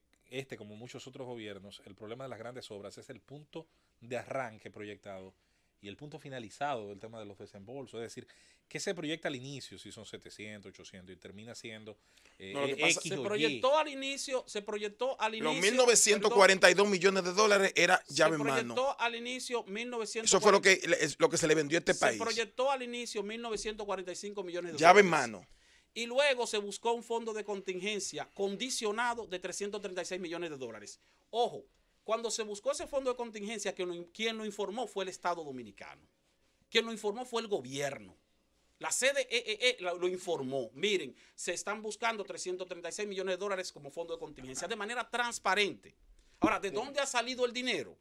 como muchos otros gobiernos, el problema de las grandes obras es el punto de arranque proyectado y el punto finalizado del tema de los desembolsos. Es decir, ¿qué se proyecta al inicio? Si son 700, 800 y termina siendo No, lo que pasa- X Se o Y. proyectó al inicio, Los 1.942 millones de dólares era llave en se mano. proyectó al inicio 1940, Eso fue lo que se le vendió a este se país. proyectó al inicio 1945 millones de Llave en dólares. mano. Y luego se buscó un fondo de contingencia condicionado de 336 millones de dólares. Ojo, cuando se buscó ese fondo de contingencia, quien lo informó fue el Estado Dominicano. Quien lo informó fue el gobierno. La CDEE lo informó. Miren, se están buscando 336 millones de dólares como fondo de contingencia de manera transparente. Ahora, ¿de dónde ha salido el dinero?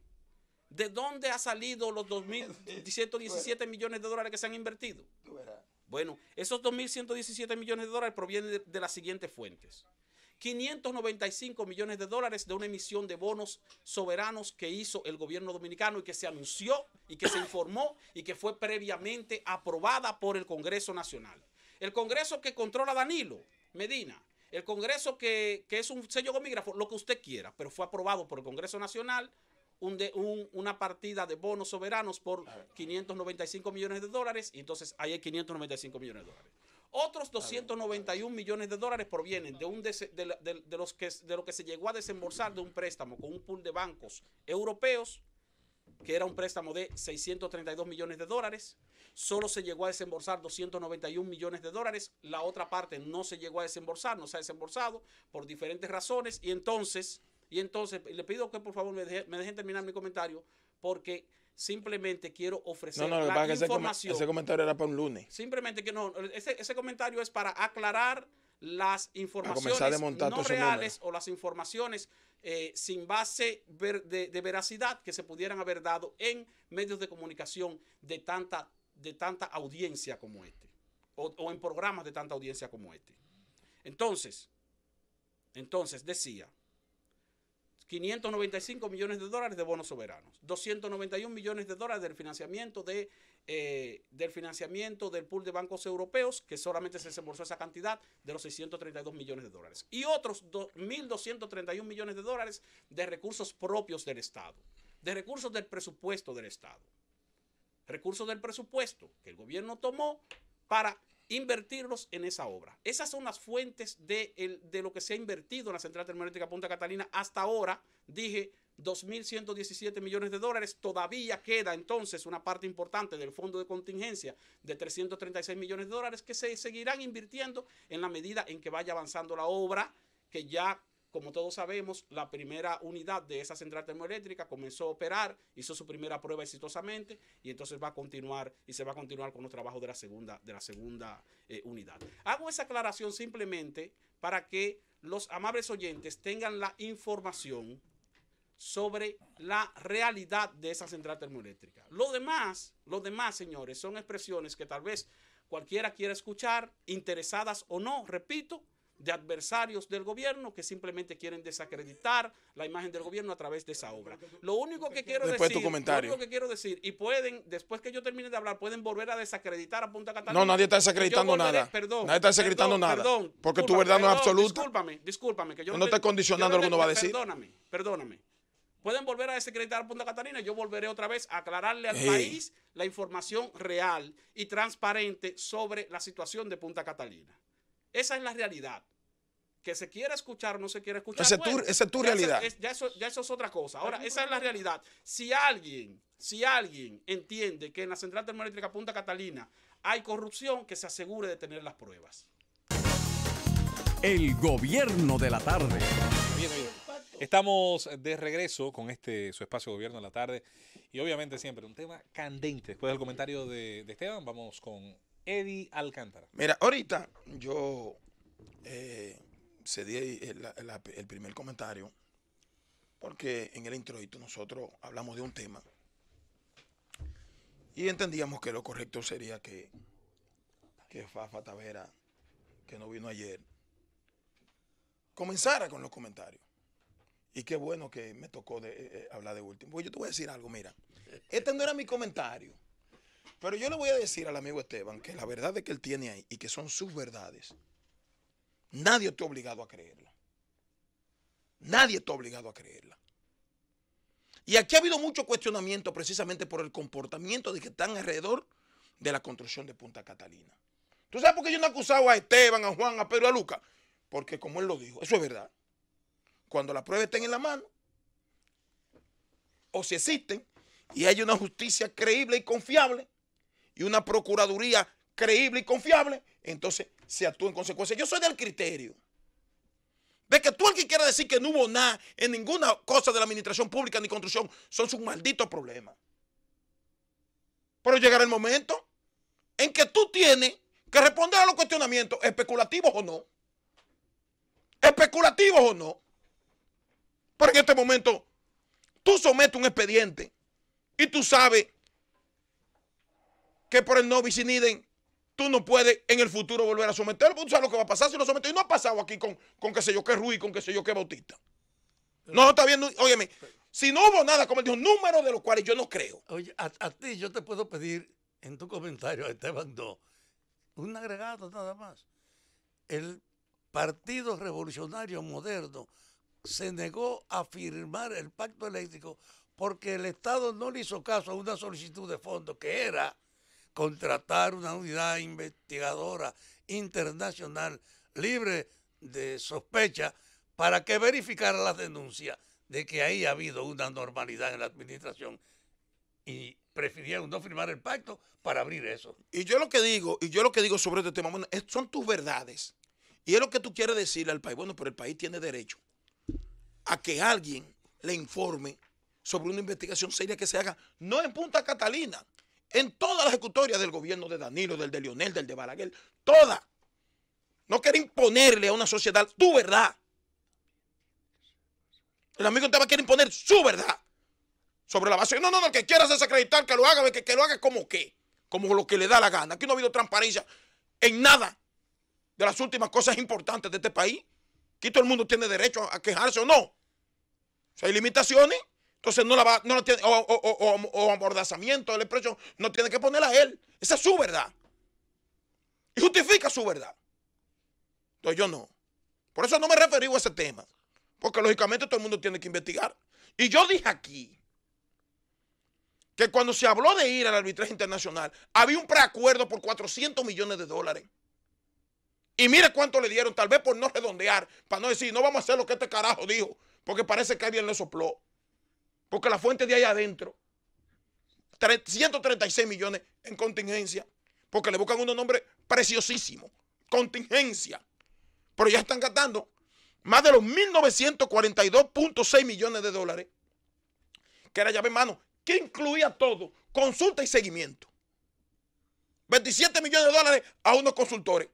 ¿De dónde ha salido los 2.117 millones de dólares que se han invertido? Bueno, esos 2.117 millones de dólares provienen de las siguientes fuentes. 595 millones de dólares de una emisión de bonos soberanos que hizo el gobierno dominicano y que se anunció y que se informó y que fue previamente aprobada por el Congreso Nacional. El Congreso que controla Danilo Medina, el Congreso que es un sello gomígrafo, lo que usted quiera, pero fue aprobado por el Congreso Nacional una partida de bonos soberanos por 595 millones de dólares y entonces ahí hay 595 millones de dólares. Otros 291 millones de dólares provienen de lo que se llegó a desembolsar de un préstamo con un pool de bancos europeos, que era un préstamo de 632 millones de dólares. Solo se llegó a desembolsar 291 millones de dólares. La otra parte no se llegó a desembolsar, no se ha desembolsado por diferentes razones. Y entonces le pido que por favor me dejen terminar mi comentario porque simplemente quiero ofrecer la información. Ese comentario era para un lunes. Simplemente que no, ese comentario es para aclarar las informaciones no reales números. o las informaciones sin base de veracidad que se pudieran haber dado en medios de comunicación de tanta audiencia como este o en programas de tanta audiencia como este. Entonces decía 595 millones de dólares de bonos soberanos, 291 millones de dólares del financiamiento del pool de bancos europeos, que solamente se desembolsó esa cantidad de los 632 millones de dólares, y otros 1.231 millones de dólares de recursos propios del Estado, de recursos del presupuesto del Estado, recursos del presupuesto que el gobierno tomó para invertirlos en esa obra. Esas son las fuentes de lo que se ha invertido en la Central Termoeléctrica Punta Catalina hasta ahora. Dije 2.117 millones de dólares. Todavía queda entonces una parte importante del fondo de contingencia de 336 millones de dólares que se seguirán invirtiendo en la medida en que vaya avanzando la obra, que ya, como todos sabemos, la primera unidad de esa central termoeléctrica comenzó a operar, hizo su primera prueba exitosamente y entonces va a continuar y se va a continuar con los trabajos de la segunda unidad. Hago esa aclaración simplemente para que los amables oyentes tengan la información sobre la realidad de esa central termoeléctrica. Lo demás, señores, son expresiones que tal vez cualquiera quiera escuchar, interesadas o no, repito, de adversarios del gobierno que simplemente quieren desacreditar la imagen del gobierno a través de esa obra. Lo único que quiero decir, y pueden, después que yo termine de hablar, pueden volver a desacreditar a Punta Catalina. No, nadie está desacreditando nada. Nadie está desacreditando nada. Porque tu verdad no es absoluta. Discúlpame. Que yo no estoy condicionando lo que uno va a decir. Perdóname. Pueden volver a desacreditar a Punta Catalina. Yo volveré otra vez a aclararle al país la información real y transparente sobre la situación de Punta Catalina. Esa es la realidad. Que se quiera escuchar o no se quiera escuchar. Esa es tu realidad. Ya eso es otra cosa. Ahora, esa es la realidad. Si alguien entiende que en la Central Termoeléctrica Punta Catalina hay corrupción, que se asegure de tener las pruebas. El gobierno de la tarde. Bien. Estamos de regreso con su espacio Gobierno de la Tarde y obviamente siempre un tema candente. Después del comentario de Esteban, vamos con Eddie Alcántara. Mira, ahorita yo cedí el primer comentario porque en el introito nosotros hablamos de un tema y entendíamos que lo correcto sería que Fafa Tavera, que no vino ayer, comenzara con los comentarios. Y qué bueno que me tocó hablar de último. Pues yo te voy a decir algo, mira. Este no era mi comentario. Pero yo le voy a decir al amigo Esteban que la verdad que él tiene ahí y que son sus verdades, nadie está obligado a creerla. Nadie está obligado a creerla. Y aquí ha habido mucho cuestionamiento precisamente por el comportamiento de que están alrededor de la construcción de Punta Catalina. ¿Tú sabes por qué yo no he acusado a Esteban, a Juan, a Pedro y a Lucas? Porque como él lo dijo, eso es verdad. Cuando las pruebas estén en la mano, o si existen, y hay una justicia creíble y confiable, y una procuraduría creíble y confiable, entonces se actúa en consecuencia. Yo soy del criterio de que tú el que quiera decir que no hubo nada en ninguna cosa de la administración pública ni construcción, son sus malditos problemas. Pero llegará el momento en que tú tienes que responder a los cuestionamientos, especulativos o no. Especulativos o no. Pero en este momento, tú sometes un expediente y tú sabes que por el no bis in idem tú no puedes en el futuro volver a someterlo. Tú sabes lo que va a pasar si lo sometes. Y no ha pasado aquí con qué sé yo qué Ruiz, con qué sé yo qué Bautista. No, está bien, óyeme, si no hubo nada, como él dijo, número de los cuales yo no creo. Oye, a ti yo te puedo pedir en tu comentario, a Esteban, no, un agregado nada más. El Partido Revolucionario Moderno se negó a firmar el pacto eléctrico porque el Estado no le hizo caso a una solicitud de fondos que era contratar una unidad investigadora internacional libre de sospecha para que verificara las denuncias de que ahí ha habido una normalidad en la administración y prefirieron no firmar el pacto para abrir eso. Y yo lo que digo sobre este tema, bueno, son tus verdades. Y es lo que tú quieres decirle al país. Bueno, pero el país tiene derecho a que alguien le informe sobre una investigación seria que se haga, no en Punta Catalina, en toda la ejecutoria del gobierno de Danilo, del de Leonel, del de Balaguer, toda. No quiere imponerle a una sociedad tu verdad. El amigo Esteban quiere imponer su verdad sobre la base. No, el que quiera desacreditar, que lo haga, que lo haga como qué, como lo que le da la gana. Aquí no ha habido transparencia en nada de las últimas cosas importantes de este país. Aquí todo el mundo tiene derecho a quejarse o no. Si hay limitaciones, entonces no la tiene, o amordazamiento del expreso, no tiene que ponerla a él. Esa es su verdad. Y justifica su verdad. Entonces yo no. Por eso no me referí a ese tema. Porque lógicamente todo el mundo tiene que investigar. Y yo dije aquí que cuando se habló de ir al arbitraje internacional, había un preacuerdo por $400 millones. Y mire cuánto le dieron, tal vez por no redondear, para no decir, no vamos a hacer lo que este carajo dijo, porque parece que alguien le sopló. Porque la fuente de ahí adentro, 136 millones en contingencia, porque le buscan unos nombres preciosísimos, contingencia. Pero ya están gastando más de los 1.942.6 millones de dólares, que era llave en mano, que incluía todo, consulta y seguimiento. 27 millones de dólares a unos consultores,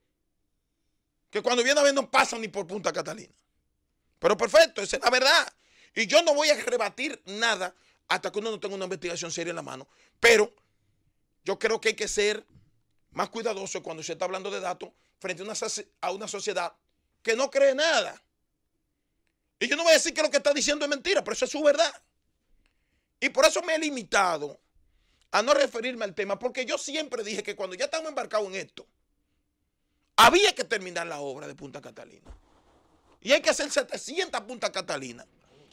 que cuando viene a ver no pasan ni por Punta Catalina. Pero perfecto, esa es la verdad. Y yo no voy a rebatir nada hasta que uno no tenga una investigación seria en la mano. Pero yo creo que hay que ser más cuidadoso cuando se está hablando de datos frente a una sociedad que no cree nada. Y yo no voy a decir que lo que está diciendo es mentira, pero eso es su verdad. Y por eso me he limitado a no referirme al tema, porque yo siempre dije que cuando ya estamos embarcados en esto, había que terminar la obra de Punta Catalina. Y hay que hacer 700 Punta Catalina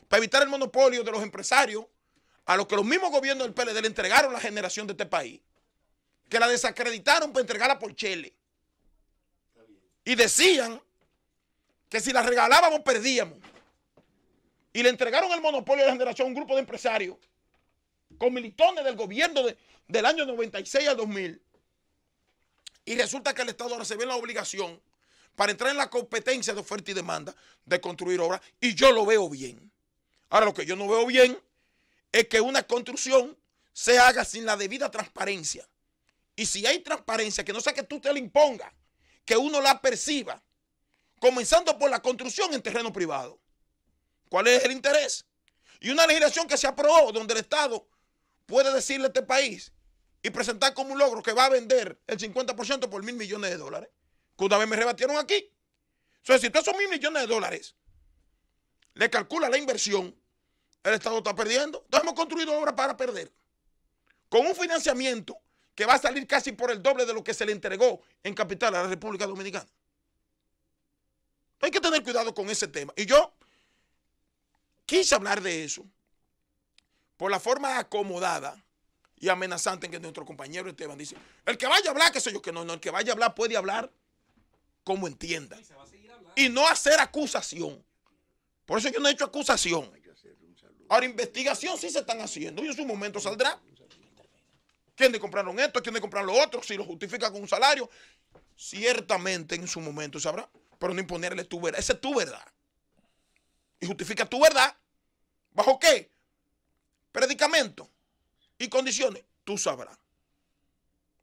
para evitar el monopolio de los empresarios a los que los mismos gobiernos del PLD le entregaron la generación de este país, que la desacreditaron para entregarla por chele. Y decían que si la regalábamos perdíamos. Y le entregaron el monopolio de la generación a un grupo de empresarios con militones del gobierno del año 96 al 2000. Y resulta que el Estado ahora se ve en la obligación para entrar en la competencia de oferta y demanda de construir obras. Y yo lo veo bien. Ahora, lo que yo no veo bien es que una construcción se haga sin la debida transparencia. Y si hay transparencia, que no sea que tú te la imponga, que uno la perciba, comenzando por la construcción en terreno privado. ¿Cuál es el interés? Y una legislación que se aprobó donde el Estado puede decirle a este país y presentar como un logro que va a vender el 50% por $1.000 millones, que una vez me rebatieron aquí. Entonces, si todos esos $1.000 millones le calcula la inversión, el Estado está perdiendo. Entonces hemos construido obras para perder. Con un financiamiento que va a salir casi por el doble de lo que se le entregó en capital a la República Dominicana. Hay que tener cuidado con ese tema. Y yo quise hablar de eso por la forma acomodada y amenazante en que nuestro compañero Esteban dice, el que vaya a hablar, qué sé yo, que no, el que vaya a hablar puede hablar como entienda. Y no hacer acusación. Por eso yo no he hecho acusación. Ahora, investigación sí se están haciendo y en su momento saldrá. ¿Quiénes compraron esto? ¿Quiénes compraron lo otro? Si lo justifica con un salario, ciertamente en su momento sabrá. Pero no imponerle tu verdad. Esa es tu verdad. Y justifica tu verdad. ¿Bajo qué? Predicamento y condiciones. Tú sabrás.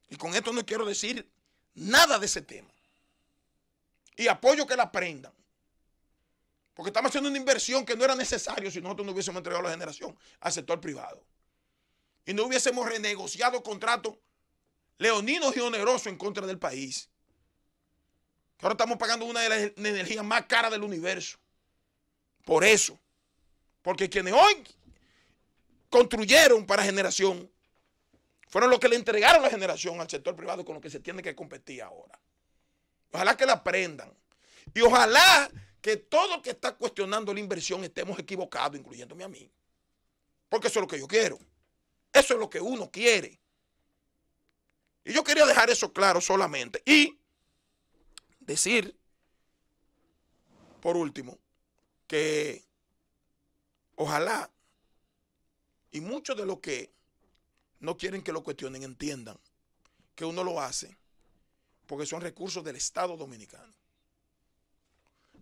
Y con esto no quiero decir nada de ese tema. Y apoyo que la aprendan. Porque estamos haciendo una inversión que no era necesario si nosotros no hubiésemos entregado la generación al sector privado. Y no hubiésemos renegociado contratos leoninos y onerosos en contra del país. Que ahora estamos pagando una de las energías más caras del universo. Por eso. Porque quienes hoy construyeron para generación fueron los que le entregaron la generación al sector privado con lo que se tiene que competir ahora. Ojalá que la aprendan. Y ojalá que todo el que está cuestionando la inversión estemos equivocados, incluyéndome a mí. Porque eso es lo que yo quiero. Eso es lo que uno quiere. Y yo quería dejar eso claro solamente. Y decir, por último, que ojalá, y muchos de los que no quieren que lo cuestionen entiendan que uno lo hace porque son recursos del Estado Dominicano.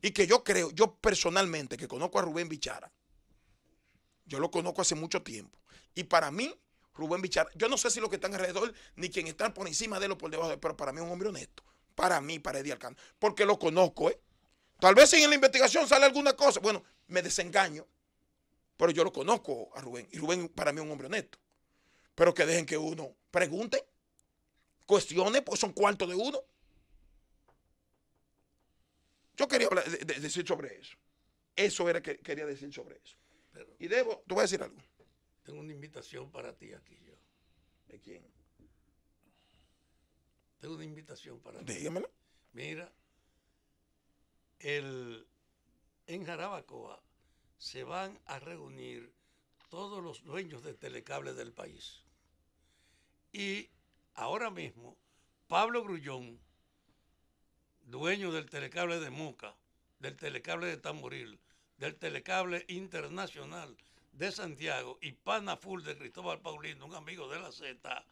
Y que yo creo, yo personalmente, que conozco a Rubén Bichara, yo lo conozco hace mucho tiempo. Y para mí, Rubén Bichara, yo no sé si los que están alrededor, ni quien está por encima de él o por debajo de él, pero para mí es un hombre honesto. Para mí, para Eddie Alcántara. Porque lo conozco, ¿eh? Tal vez si en la investigación sale alguna cosa, bueno, me desengaño. Pero yo lo conozco a Rubén. Y Rubén para mí es un hombre honesto. Pero que dejen que uno pregunte, cuestione, pues son cuartos de uno. Yo quería hablar, decir sobre eso. Eso era que quería decir sobre eso. Pero Y te voy a decir algo. tengo una invitación para ti aquí yo. ¿De quién? Tengo una invitación para ti. Dígamelo. Mira, en Jarabacoa se van a reunir todos los dueños de telecables del país. Y ahora mismo, Pablo Grullón, dueño del telecable de Moca, del telecable de Tamboril, del telecable internacional de Santiago y pana full de Cristóbal Paulino, un amigo de la Z,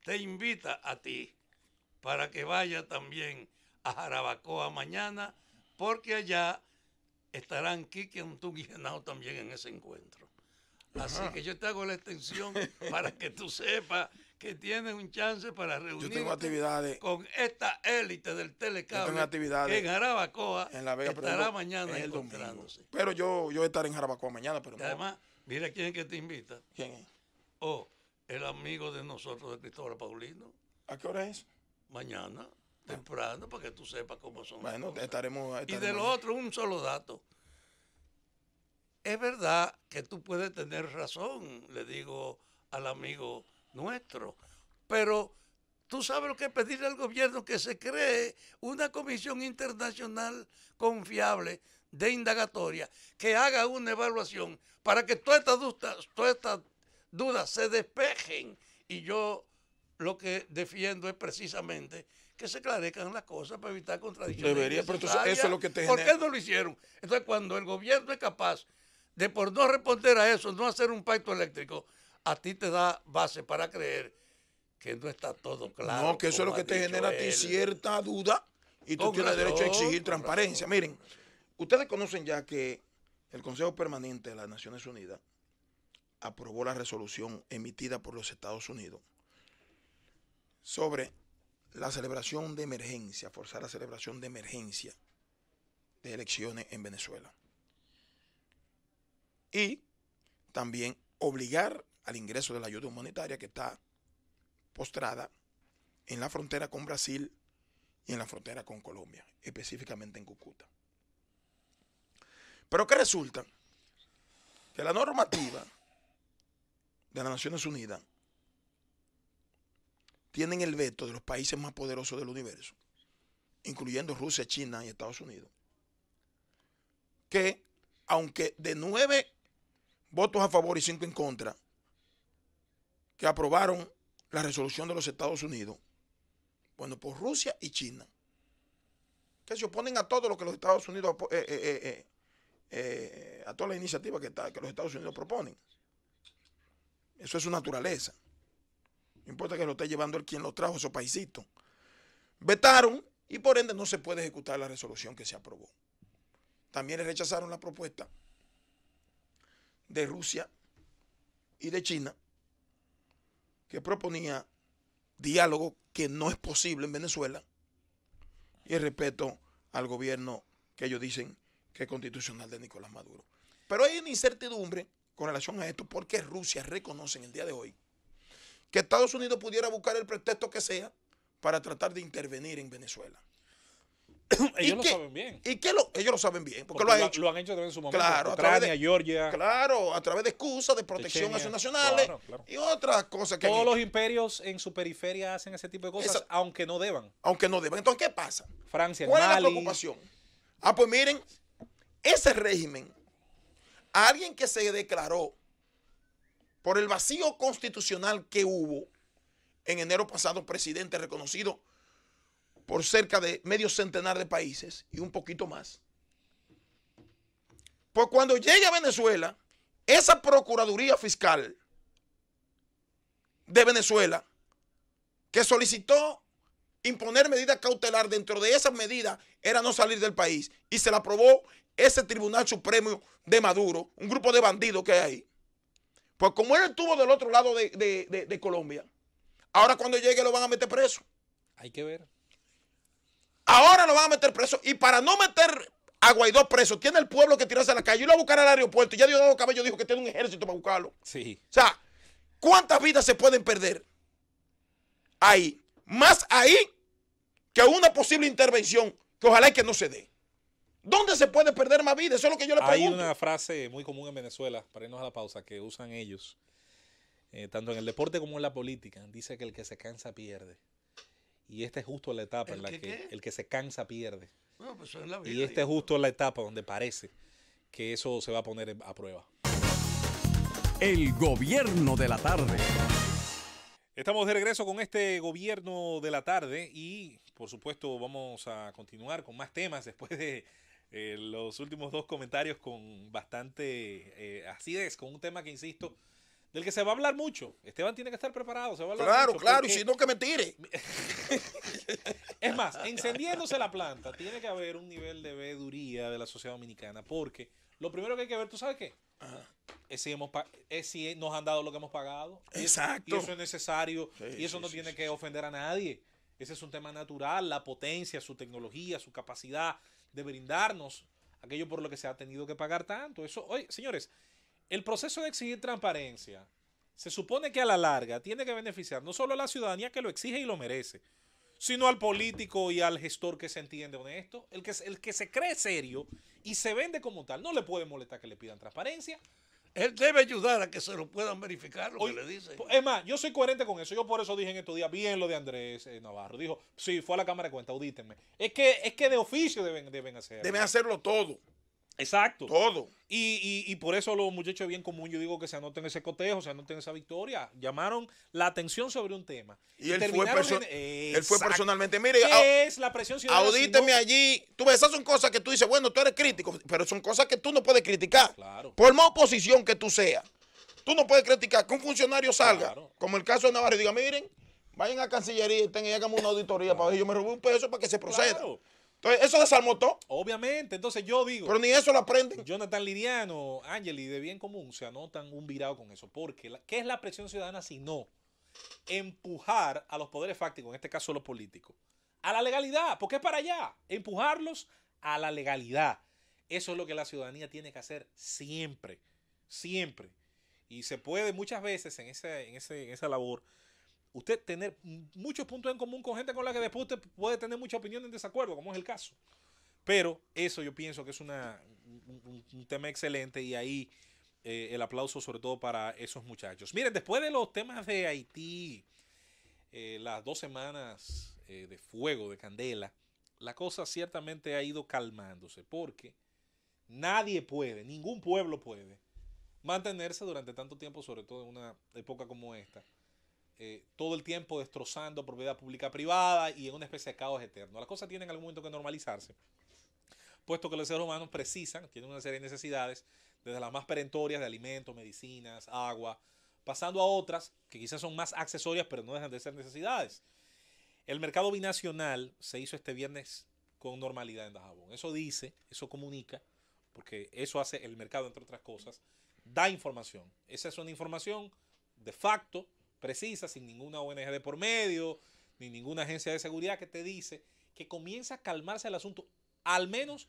te invita a ti para que vaya también a Jarabacoa mañana, porque allá estarán Kiki Antún y Genao también en ese encuentro. Así que yo te hago la extensión para que tú sepas que tienes un chance para reunirte con esta élite del telecable que en Jarabacoa en La Vega, estará mañana el encontrándose. Domingo. Pero yo estaré en Jarabacoa mañana, pero Y además, mira quién es que te invita. ¿Quién es? El amigo de nosotros, de Cristóbal Paulino. ¿A qué hora es? Mañana, temprano, para que tú sepas cómo son. Bueno, estaremos. Y de lo otro, un solo dato. Es verdad que tú puedes tener razón, le digo al amigo nuestro, pero tú sabes lo que es pedirle al gobierno que se cree una comisión internacional confiable de indagatoria, que haga una evaluación para que todas estas dudas se despejen. Y yo lo que defiendo es precisamente que se esclarezcan las cosas para evitar contradicciones. Debería, pero entonces eso es lo que te ¿Por genera. qué no lo hicieron? Entonces, cuando el gobierno es capaz de, por no responder a eso, no hacer un pacto eléctrico, a ti te da base para creer que no está todo claro. No, que eso es lo que te genera a ti cierta duda y tú tienes derecho a exigir transparencia. Miren, ustedes conocen ya que el Consejo Permanente de las Naciones Unidas aprobó la resolución emitida por los Estados Unidos sobre la celebración de emergencia, forzar la celebración de emergencia de elecciones en Venezuela. Y también obligar al ingreso de la ayuda humanitaria que está postrada en la frontera con Brasil y en la frontera con Colombia, específicamente en Cúcuta. Pero ¿qué resulta? Que la normativa de las Naciones Unidas tienen el veto de los países más poderosos del universo, incluyendo Rusia, China y Estados Unidos, que aunque de 9 votos a favor y 5 en contra, que aprobaron la resolución de los Estados Unidos, bueno, por Rusia y China, que se oponen a todo lo que los Estados Unidos, a todas las iniciativas que los Estados Unidos proponen. Eso es su naturaleza. No importa que lo esté llevando el quien lo trajo, esos paisitos. Vetaron y por ende no se puede ejecutar la resolución que se aprobó. También le rechazaron la propuesta de Rusia y de China, que proponía diálogo que no es posible en Venezuela y el respeto al gobierno que ellos dicen que es constitucional de Nicolás Maduro. Pero hay una incertidumbre con relación a esto porque Rusia reconoce en el día de hoy que Estados Unidos pudiera buscar el pretexto que sea para tratar de intervenir en Venezuela. Ellos lo saben bien. Ellos lo saben bien, porque lo han hecho también en su momento. Claro, Ucrania, Georgia. Claro, a través de excusas de protección Chechenia, a sus nacionales claro. y otras cosas que Todos los imperios en su periferia hacen ese tipo de cosas, aunque no deban. Aunque no deban. Entonces, ¿qué pasa? Francia, ¿Cuál Mali, es la preocupación? Pues miren, ese régimen, alguien que se declaró por el vacío constitucional que hubo en enero pasado, presidente reconocido por cerca de medio centenar de países y un poquito más. Pues cuando llegue a Venezuela, esa Procuraduría Fiscal de Venezuela, que solicitó imponer medidas cautelares, dentro de esas medidas era no salir del país, y se la aprobó ese Tribunal Supremo de Maduro, un grupo de bandidos que hay ahí. Pues como él estuvo del otro lado de Colombia, ahora cuando llegue lo van a meter preso. hay que ver. Ahora lo van a meter preso, y para no meter a Guaidó preso, tiene el pueblo que tirarse a la calle y lo va a buscar al aeropuerto. Y ya Diosdado Cabello dijo que tiene un ejército para buscarlo. Sí. O sea, ¿cuántas vidas se pueden perder ahí? Más ahí que una posible intervención que ojalá y que no se dé. ¿Dónde se puede perder más vidas? Eso es lo que yo le pregunto. Hay una frase muy común en Venezuela, para irnos a la pausa, que usan ellos, tanto en el deporte como en la política. Dice que el que se cansa pierde. Y esta es justo la etapa en la que el que se cansa pierde. No, pues eso es la vida, Y esta es justo la etapa donde parece que eso se va a poner a prueba. El gobierno de la tarde. Estamos de regreso con este gobierno de la tarde y, por supuesto, vamos a continuar con más temas después de los últimos 2 comentarios con bastante acidez, con un tema que, insisto, del que se va a hablar mucho. Esteban tiene que estar preparado. Se va a hablar mucho Claro, porque, y si no, que me tire. es más, encendiéndose la planta, tiene que haber un nivel de veeduría de la sociedad dominicana, porque lo primero que hay que ver, ¿tú sabes qué? Es si nos han dado lo que hemos pagado. Exacto. Y eso es necesario. Sí, y eso no tiene que ofender a nadie. Ese es un tema natural, la potencia, su tecnología, su capacidad de brindarnos aquello por lo que se ha tenido que pagar tanto. Eso, oye, señores, el proceso de exigir transparencia se supone que a la larga tiene que beneficiar no solo a la ciudadanía que lo exige y lo merece, sino al político y al gestor que se entiende honesto, el que se cree serio y se vende como tal. No le puede molestar que le pidan transparencia. Él debe ayudar a que se lo puedan verificar lo que le dicen. Es más, yo soy coherente con eso. Yo por eso dije en estos días bien lo de Andrés Navarro. Dijo, sí, fue a la Cámara de Cuentas, audítenme. Es que de oficio deben hacerlo. Deben hacerlo todo. Exacto. Todo. Y por eso los muchachos de bien común, yo digo que se anoten ese cotejo, se anoten esa victoria. Llamaron la atención sobre un tema. Y él fue personalmente. Mire, ¿qué es la presión ciudadana? audíteme allí. Tú ves, esas son cosas que tú dices, bueno, tú eres crítico, pero son cosas que tú no puedes criticar. Claro. Por más oposición que tú seas, tú no puedes criticar que un funcionario salga, Claro. como el caso de Navarro, y diga, miren, vayan a Cancillería y hagan una auditoría para ver si yo me robé un peso para que se proceda. Claro. Entonces, eso desarmó todo, Obviamente. Entonces yo digo, pero ni eso lo aprenden. Jonathan Liriano, Angeli, de bien común, se anotan un virado con eso. Porque, ¿qué es la presión ciudadana si no empujar a los poderes fácticos, en este caso los políticos, a la legalidad? Porque es para allá, empujarlos a la legalidad. Eso es lo que la ciudadanía tiene que hacer siempre, siempre. Y se puede muchas veces en esa labor usted tener muchos puntos en común con gente con la que después usted puede tener mucha opinión en desacuerdo, como es el caso. Pero eso yo pienso que es un tema excelente y ahí el aplauso sobre todo para esos muchachos. Miren, después de los temas de Haití, las 2 semanas de fuego, de candela, la cosa ciertamente ha ido calmándose porque nadie puede, ningún pueblo puede mantenerse durante tanto tiempo, sobre todo en una época como esta, todo el tiempo destrozando propiedad pública privada y en una especie de caos eterno. Las cosas tienen en algún momento que normalizarse, puesto que los seres humanos tienen una serie de necesidades, desde las más perentorias de alimentos, medicinas, agua, pasando a otras que quizás son más accesorias, pero no dejan de ser necesidades. El mercado binacional se hizo este viernes con normalidad en Dajabón. Eso comunica, porque eso hace el mercado, entre otras cosas, da información. Esa es una información de facto, precisa, sin ninguna ONG de por medio, ni ninguna agencia de seguridad que te dice que comienza a calmarse el asunto, al menos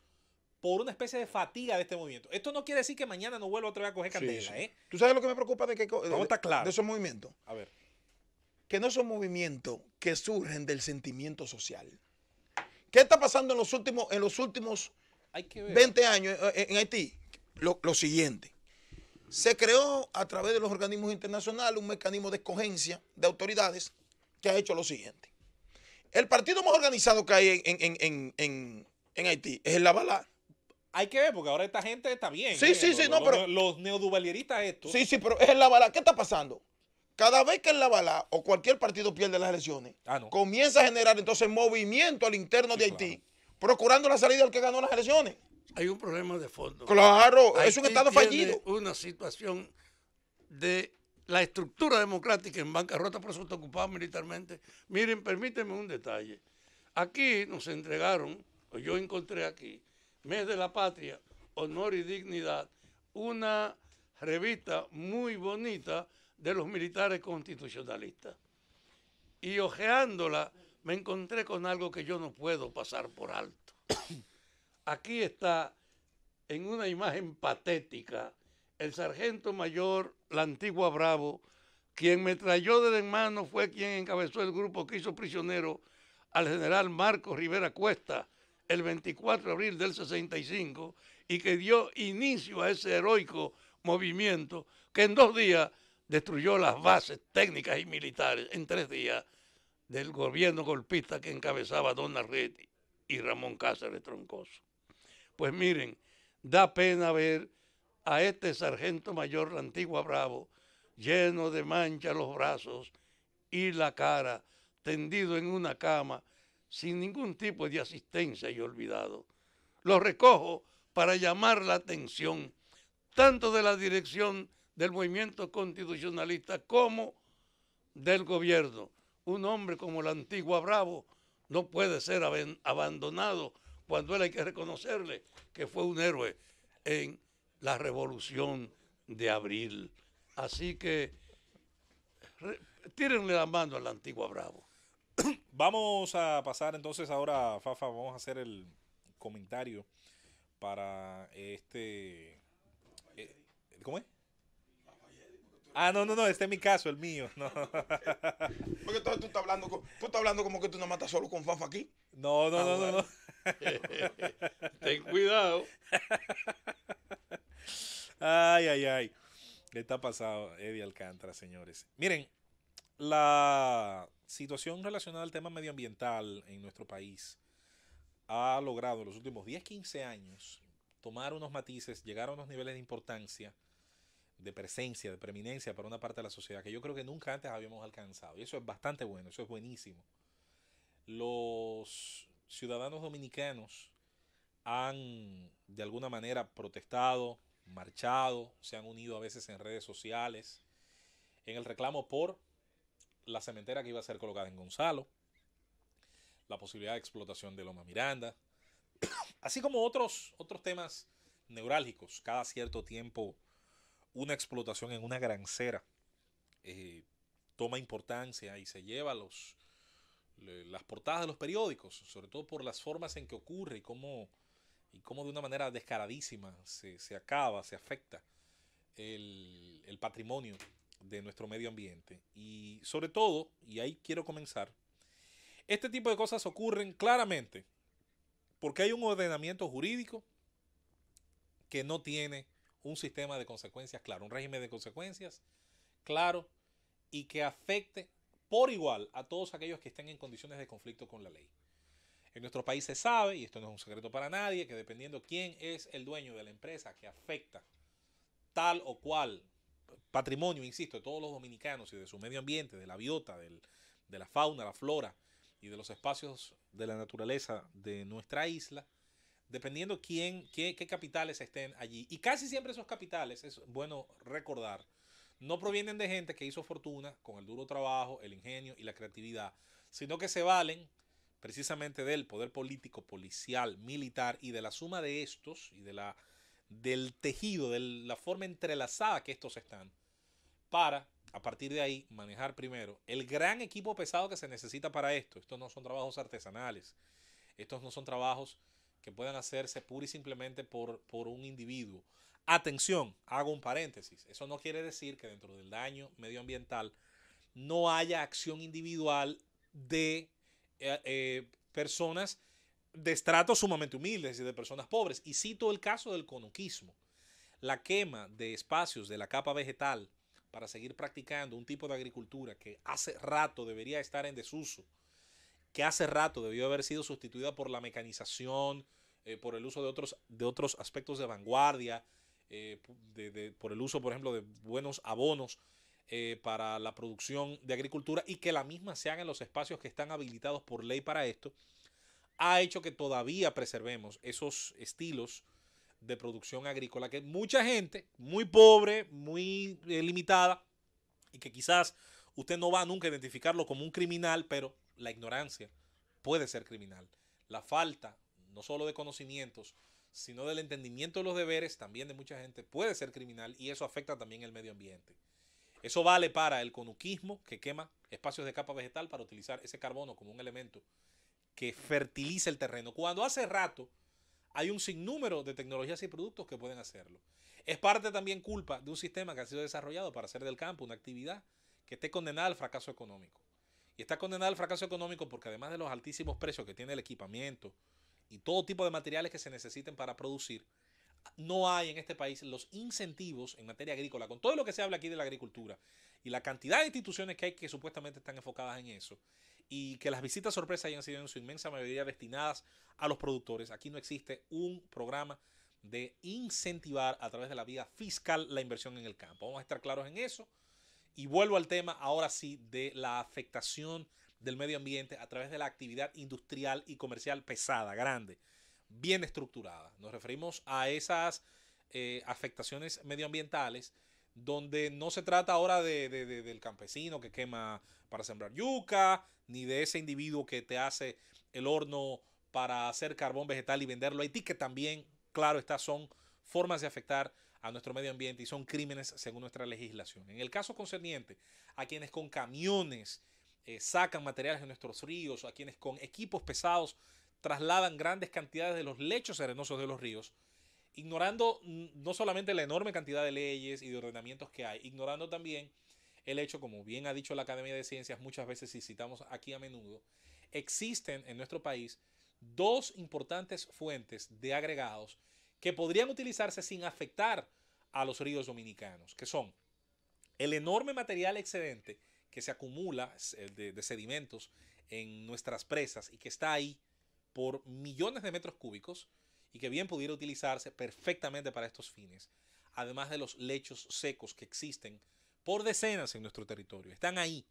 por una especie de fatiga de este movimiento. Esto no quiere decir que mañana no vuelva otra vez a coger candela, ¿eh? ¿Tú sabes lo que me preocupa de Está claro. de esos movimientos? A ver. Que no son movimientos que surgen del sentimiento social. ¿Qué está pasando en los últimos Hay que ver. 20 años en Haití? Lo siguiente. Se creó a través de los organismos internacionales un mecanismo de escogencia de autoridades que ha hecho lo siguiente. El partido más organizado que hay en Haití es el Lavalá. Hay que ver, porque ahora esta gente está bien. Sí, pero los neoduvalieristas estos. Sí, pero es el Lavalá. ¿Qué está pasando? Cada vez que el Lavalá o cualquier partido pierde las elecciones, comienza a generar entonces movimiento al interno de Haití, procurando la salida del que ganó las elecciones. Hay un problema de fondo. Claro, Haití es un estado tiene fallido. Una situación de la estructura democrática en bancarrota, por eso está ocupado militarmente. Miren, permítanme un detalle. Aquí nos entregaron, o yo encontré aquí, Mes de la Patria, Honor y Dignidad, una revista muy bonita de los militares constitucionalistas. Y hojeándola me encontré con algo que yo no puedo pasar por alto. Aquí está, en una imagen patética, el sargento mayor, la antigua Bravo, quien me trayó de en mano fue quien encabezó el grupo que hizo prisionero al general Marcos Rivera Cuesta el 24 de abril del 65 y que dio inicio a ese heroico movimiento que en 2 días destruyó las bases técnicas y militares, en 3 días, del gobierno golpista que encabezaba Don Arreti y Ramón Cáceres Troncoso. Pues miren, da pena ver a este sargento mayor, la antigua Bravo, lleno de manchas los brazos y la cara, tendido en una cama, sin ningún tipo de asistencia y olvidado. Lo recojo para llamar la atención tanto de la dirección del movimiento constitucionalista como del gobierno. Un hombre como la antigua Bravo no puede ser abandonado cuando él hay que reconocerle que fue un héroe en la revolución de abril. Así que tírenle la mano a la antigua Bravo. Vamos a pasar entonces ahora, Fafa, vamos a hacer el comentario para ¿cómo es? No, este es mi caso, el mío. No. Porque tú estás hablando como que tú no matas solo con Fafa aquí. No. Ten cuidado. Ay. ¿Qué está pasado, Eddie Alcántara, señores? Miren, la situación relacionada al tema medioambiental en nuestro país ha logrado en los últimos 10, 15 años tomar unos matices, llegar a unos niveles de importancia, de presencia, de preeminencia para una parte de la sociedad que yo creo que nunca antes habíamos alcanzado. Y eso es bastante bueno, eso es buenísimo. Los ciudadanos dominicanos han de alguna manera protestado, marchado, se han unido a veces en redes sociales en el reclamo por la cementera que iba a ser colocada en Gonzalo, la posibilidad de explotación de Loma Miranda, así como otros temas neurálgicos. Cada cierto tiempo una explotación en una grancera toma importancia y se lleva las portadas de los periódicos, sobre todo por las formas en que ocurre y cómo de una manera descaradísima se acaba, se afecta el patrimonio de nuestro medio ambiente. Y sobre todo, y ahí quiero comenzar, este tipo de cosas ocurren claramente porque hay un ordenamiento jurídico que no tiene un sistema de consecuencias claro, un régimen de consecuencias claro y que afecte por igual a todos aquellos que estén en condiciones de conflicto con la ley. En nuestro país se sabe, y esto no es un secreto para nadie, que dependiendo quién es el dueño de la empresa que afecta tal o cual patrimonio, insisto, de todos los dominicanos y de su medio ambiente, de la biota, de la fauna, la flora y de los espacios de la naturaleza de nuestra isla, dependiendo qué capitales estén allí. Y casi siempre esos capitales, es bueno recordar, no provienen de gente que hizo fortuna con el duro trabajo, el ingenio y la creatividad, sino que se valen precisamente del poder político, policial, militar y de la suma de estos y del tejido, de la forma entrelazada que estos están, para, a partir de ahí, manejar primero el gran equipo pesado que se necesita para esto. Estos no son trabajos artesanales, estos no son trabajos que puedan hacerse pura y simplemente por un individuo. Atención, hago un paréntesis, eso no quiere decir que dentro del daño medioambiental no haya acción individual de personas de estratos sumamente humildes y de personas pobres. Y cito el caso del conuquismo. La quema de espacios de la capa vegetal para seguir practicando un tipo de agricultura que hace rato debería estar en desuso, que hace rato debió haber sido sustituida por la mecanización, por el uso de otros aspectos de vanguardia, por el uso, por ejemplo, de buenos abonos para la producción de agricultura y que la misma se haga en los espacios que están habilitados por ley para esto, ha hecho que todavía preservemos esos estilos de producción agrícola que mucha gente, muy pobre, muy limitada, y que quizás usted no va nunca a identificarlo como un criminal, pero la ignorancia puede ser criminal. La falta, no solo de conocimientos, sino del entendimiento de los deberes, también de mucha gente, puede ser criminal y eso afecta también el medio ambiente. Eso vale para el conuquismo, que quema espacios de capa vegetal para utilizar ese carbono como un elemento que fertiliza el terreno, cuando hace rato hay un sinnúmero de tecnologías y productos que pueden hacerlo. Es parte también culpa de un sistema que ha sido desarrollado para hacer del campo una actividad que esté condenada al fracaso económico. Y está condenada al fracaso económico porque además de los altísimos precios que tiene el equipamiento y todo tipo de materiales que se necesiten para producir, no hay en este país los incentivos en materia agrícola, con todo lo que se habla aquí de la agricultura y la cantidad de instituciones que hay que supuestamente están enfocadas en eso, y que las visitas sorpresa hayan sido en su inmensa mayoría destinadas a los productores. Aquí no existe un programa de incentivar a través de la vía fiscal la inversión en el campo. Vamos a estar claros en eso. Y vuelvo al tema ahora sí de la afectación del medio ambiente a través de la actividad industrial y comercial pesada, grande, bien estructurada. Nos referimos a esas afectaciones medioambientales donde no se trata ahora del campesino que quema para sembrar yuca, ni de ese individuo que te hace el horno para hacer carbón vegetal y venderlo a Haití, que también, claro, estas son formas de afectar a nuestro medio ambiente y son crímenes según nuestra legislación. En el caso concerniente a quienes con camiones sacan materiales de nuestros ríos, a quienes con equipos pesados trasladan grandes cantidades de los lechos arenosos de los ríos, ignorando no solamente la enorme cantidad de leyes y de ordenamientos que hay, ignorando también el hecho, como bien ha dicho la Academia de Ciencias muchas veces y citamos aquí a menudo, existen en nuestro país dos importantes fuentes de agregados que podrían utilizarse sin afectar a los ríos dominicanos, que son el enorme material excedente que se acumula de sedimentos en nuestras presas y que está ahí por millones de metros cúbicos y que bien pudiera utilizarse perfectamente para estos fines, además de los lechos secos que existen por decenas en nuestro territorio. Están ahí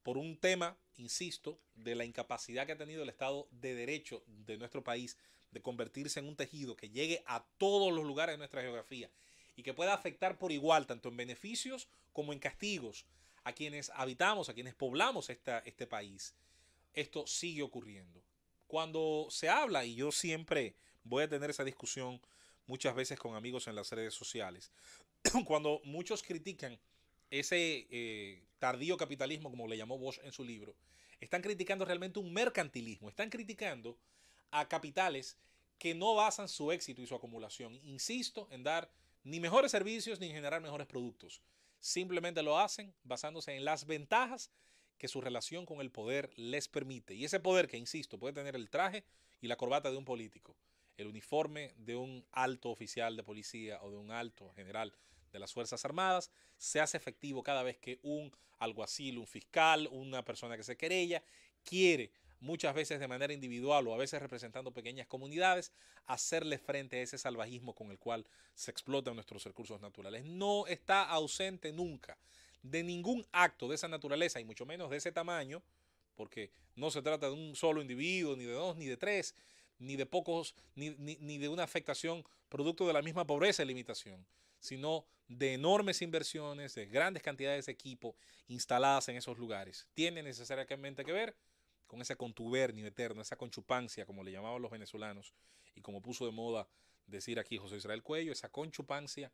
por un tema, insisto, de la incapacidad que ha tenido el Estado de Derecho de nuestro país de convertirse en un tejido que llegue a todos los lugares de nuestra geografía y que pueda afectar por igual, tanto en beneficios como en castigos, a quienes habitamos, a quienes poblamos este país. Esto sigue ocurriendo. Cuando se habla, y yo siempre voy a tener esa discusión muchas veces con amigos en las redes sociales, cuando muchos critican ese tardío capitalismo, como le llamó Bosch en su libro, están criticando realmente un mercantilismo, están criticando a capitales que no basan su éxito y su acumulación, insisto, en dar ni mejores servicios ni en generar mejores productos. Simplemente lo hacen basándose en las ventajas que su relación con el poder les permite. Y ese poder que, insisto, puede tener el traje y la corbata de un político, el uniforme de un alto oficial de policía o de un alto general de las Fuerzas Armadas se hace efectivo cada vez que un alguacil, un fiscal, una persona que se querella, quiere, muchas veces de manera individual o a veces representando pequeñas comunidades, hacerle frente a ese salvajismo con el cual se explotan nuestros recursos naturales. No está ausente nunca de ningún acto de esa naturaleza y mucho menos de ese tamaño, porque no se trata de un solo individuo, ni de dos, ni de tres, ni de pocos, ni de una afectación producto de la misma pobreza y limitación, sino de enormes inversiones, de grandes cantidades de equipo instaladas en esos lugares. Tiene necesariamente que ver con ese contubernio eterno, esa conchupancia, como le llamaban los venezolanos, y como puso de moda decir aquí José Israel Cuello, esa conchupancia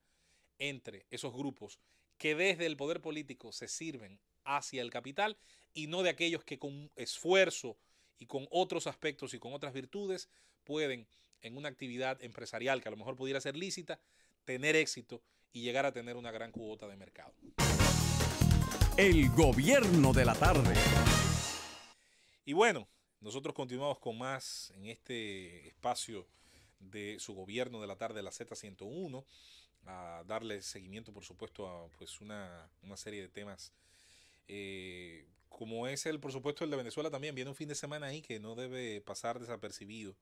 entre esos grupos que desde el poder político se sirven hacia el capital y no de aquellos que con esfuerzo y con otros aspectos y con otras virtudes pueden en una actividad empresarial que a lo mejor pudiera ser lícita, tener éxito y llegar a tener una gran cuota de mercado. El gobierno de la tarde. Y bueno, nosotros continuamos con más en este espacio de su gobierno de la tarde, la Z101, a darle seguimiento, por supuesto, a pues una serie de temas, como es por supuesto, el de Venezuela también. Viene un fin de semana ahí que no debe pasar desapercibido,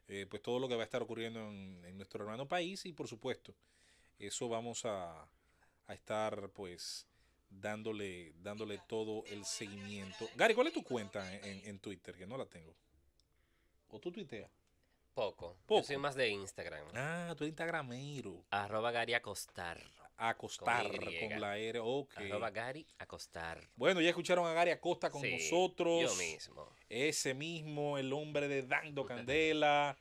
pues todo lo que va a estar ocurriendo en nuestro hermano país y, por supuesto, eso vamos a estar, pues, dándole todo el seguimiento. Gary, ¿cuál es tu cuenta en Twitter? Que no la tengo. ¿O tú tuiteas? Poco. Poco. Yo soy más de Instagram. Ah, tú eres instagramero. @Gary Acostar. Acostar Con Y. con la R. Ok. @Gary Acostar. Bueno, ya escucharon a Gary Acosta con Sí, nosotros. yo mismo. Ese mismo, el hombre de Dando Candela.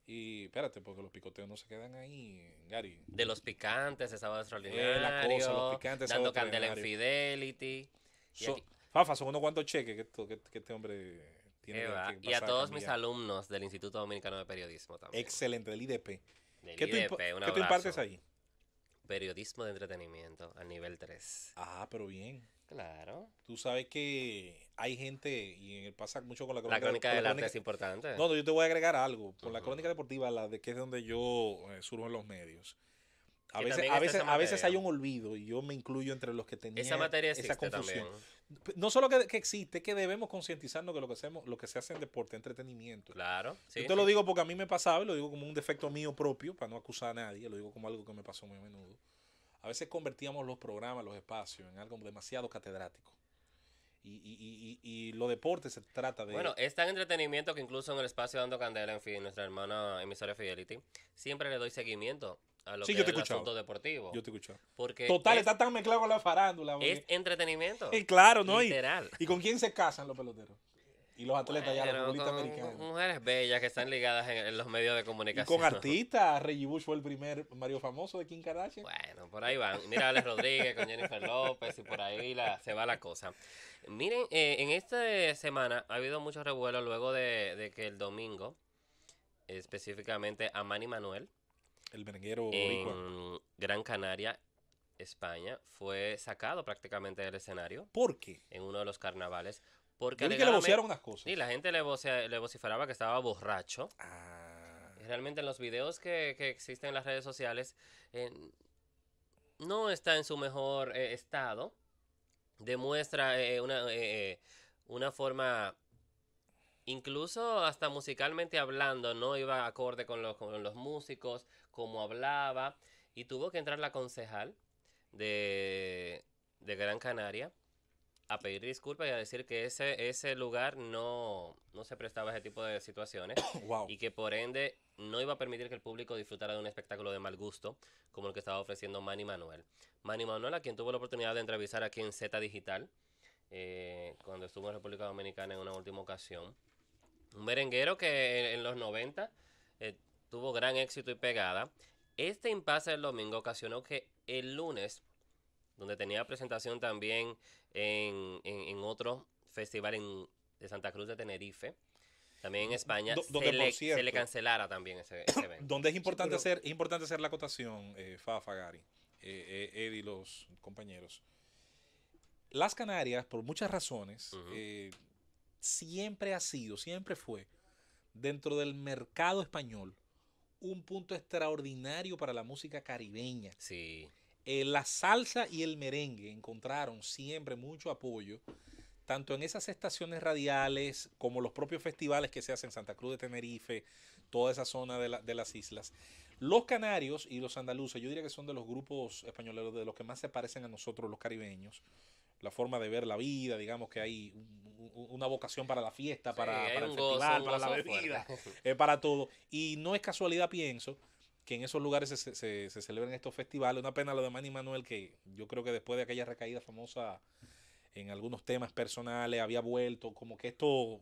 Y espérate, porque los picoteos no se quedan ahí, Gary. De los picantes, de Sábado la Extraordinario. cosa, los picantes, Dando Sábado Candela en Extraordinario. Fidelity. Y So- aquí- Fafa, son unos cuantos cheques que este hombre tiene Eva, que y a pasar todos mis cambiar. alumnos del Instituto Dominicano de Periodismo también. Excelente, del IDP. Del ¿Qué tú IDP, un qué tú impartes abrazo. ahí? Periodismo de entretenimiento al nivel 3. Ah, pero bien. Claro. Tú sabes que hay gente, y pasa mucho con la La crónica con del la arte crónica- es importante. No, yo te voy a agregar algo. Por la Ujú. crónica deportiva, la de que es donde yo surjo en los medios. A Que veces, también a está veces, esa a veces hay materia. un olvido y yo me incluyo entre los que tenían Esa materia esa existe confusión. también. No solo que existe, que debemos concientizarnos que lo que hacemos, lo que se hace en deporte, entretenimiento. Claro. Sí, Yo te lo sí. digo porque a mí me pasaba y lo digo como un defecto mío propio, para no acusar a nadie, lo digo como algo que me pasó muy a menudo. A veces convertíamos los programas, los espacios, en algo demasiado catedrático. Y los deportes se trata de... Bueno, es tan entretenimiento que incluso en el espacio Dando Candela, en fin, nuestra hermana emisora Fidelity, siempre le doy seguimiento a lo Sí, que yo es te he el escuchado. asunto deportivo. Yo te escucho. Porque Total, es, está tan mezclado con la farándula. es porque- entretenimiento. claro, ¿no? Literal. ¿Y con quién se casan los peloteros? Y los atletas ya, los Bueno, futbolistas con americanos. mujeres bellas que están ligadas en los medios de Y comunicación. con artistas, Reggie Bush fue el primer Mario famoso de Kim Kardashian. Bueno, por ahí van. Mira a Alex Rodríguez con Jennifer López y por ahí se va la cosa. Miren, en esta semana ha habido mucho revuelo luego de que el domingo, específicamente a Manny Manuel, El merenguero boricua. en Gran Canaria, España, fue sacado prácticamente del escenario ¿Por qué? en uno de los carnavales. Porque Yo vi que le alegadamente- vocearon unas cosas. Sí, la gente le vociferaba que estaba borracho. Ah, Realmente en los videos que existen en las redes sociales no está en su mejor estado. Demuestra una forma, incluso hasta musicalmente hablando, no iba acorde con los músicos, como hablaba. Y tuvo que entrar la concejal de Gran Canaria a pedir disculpas y a decir que ese lugar no se prestaba a ese tipo de situaciones. wow. Y que por ende no iba a permitir que el público disfrutara de un espectáculo de mal gusto como el que estaba ofreciendo Manny Manuel. Manny Manuel, a quien tuvo la oportunidad de entrevistar aquí en Z Digital, cuando estuvo en República Dominicana en una última ocasión. Un merenguero que en los 90 tuvo gran éxito y pegada. Este impasse del domingo ocasionó que el lunes, donde tenía presentación también en otro festival de Santa Cruz de Tenerife, también en España, Donde, por se le cierto, cancelara también ese evento. donde es importante, pero- hacer la acotación, Fafa, Gary, Ed y los compañeros. Las Canarias, por muchas razones, Ujú. siempre fue, dentro del mercado español, un punto extraordinario para la música caribeña. Sí. La salsa y el merengue encontraron siempre mucho apoyo, tanto en esas estaciones radiales como los propios festivales que se hacen en Santa Cruz de Tenerife, toda esa zona de las islas. Los canarios y los andaluces, yo diría que son de los grupos españoleros de los que más se parecen a nosotros los caribeños. La forma de ver la vida, digamos que hay una vocación para la fiesta, para el festival, para la bebida, para todo. Y no es casualidad, pienso, que en esos lugares se celebren estos festivales. Una pena lo de Manny Manuel, que yo creo que después de aquella recaída famosa en algunos temas personales había vuelto, como que esto,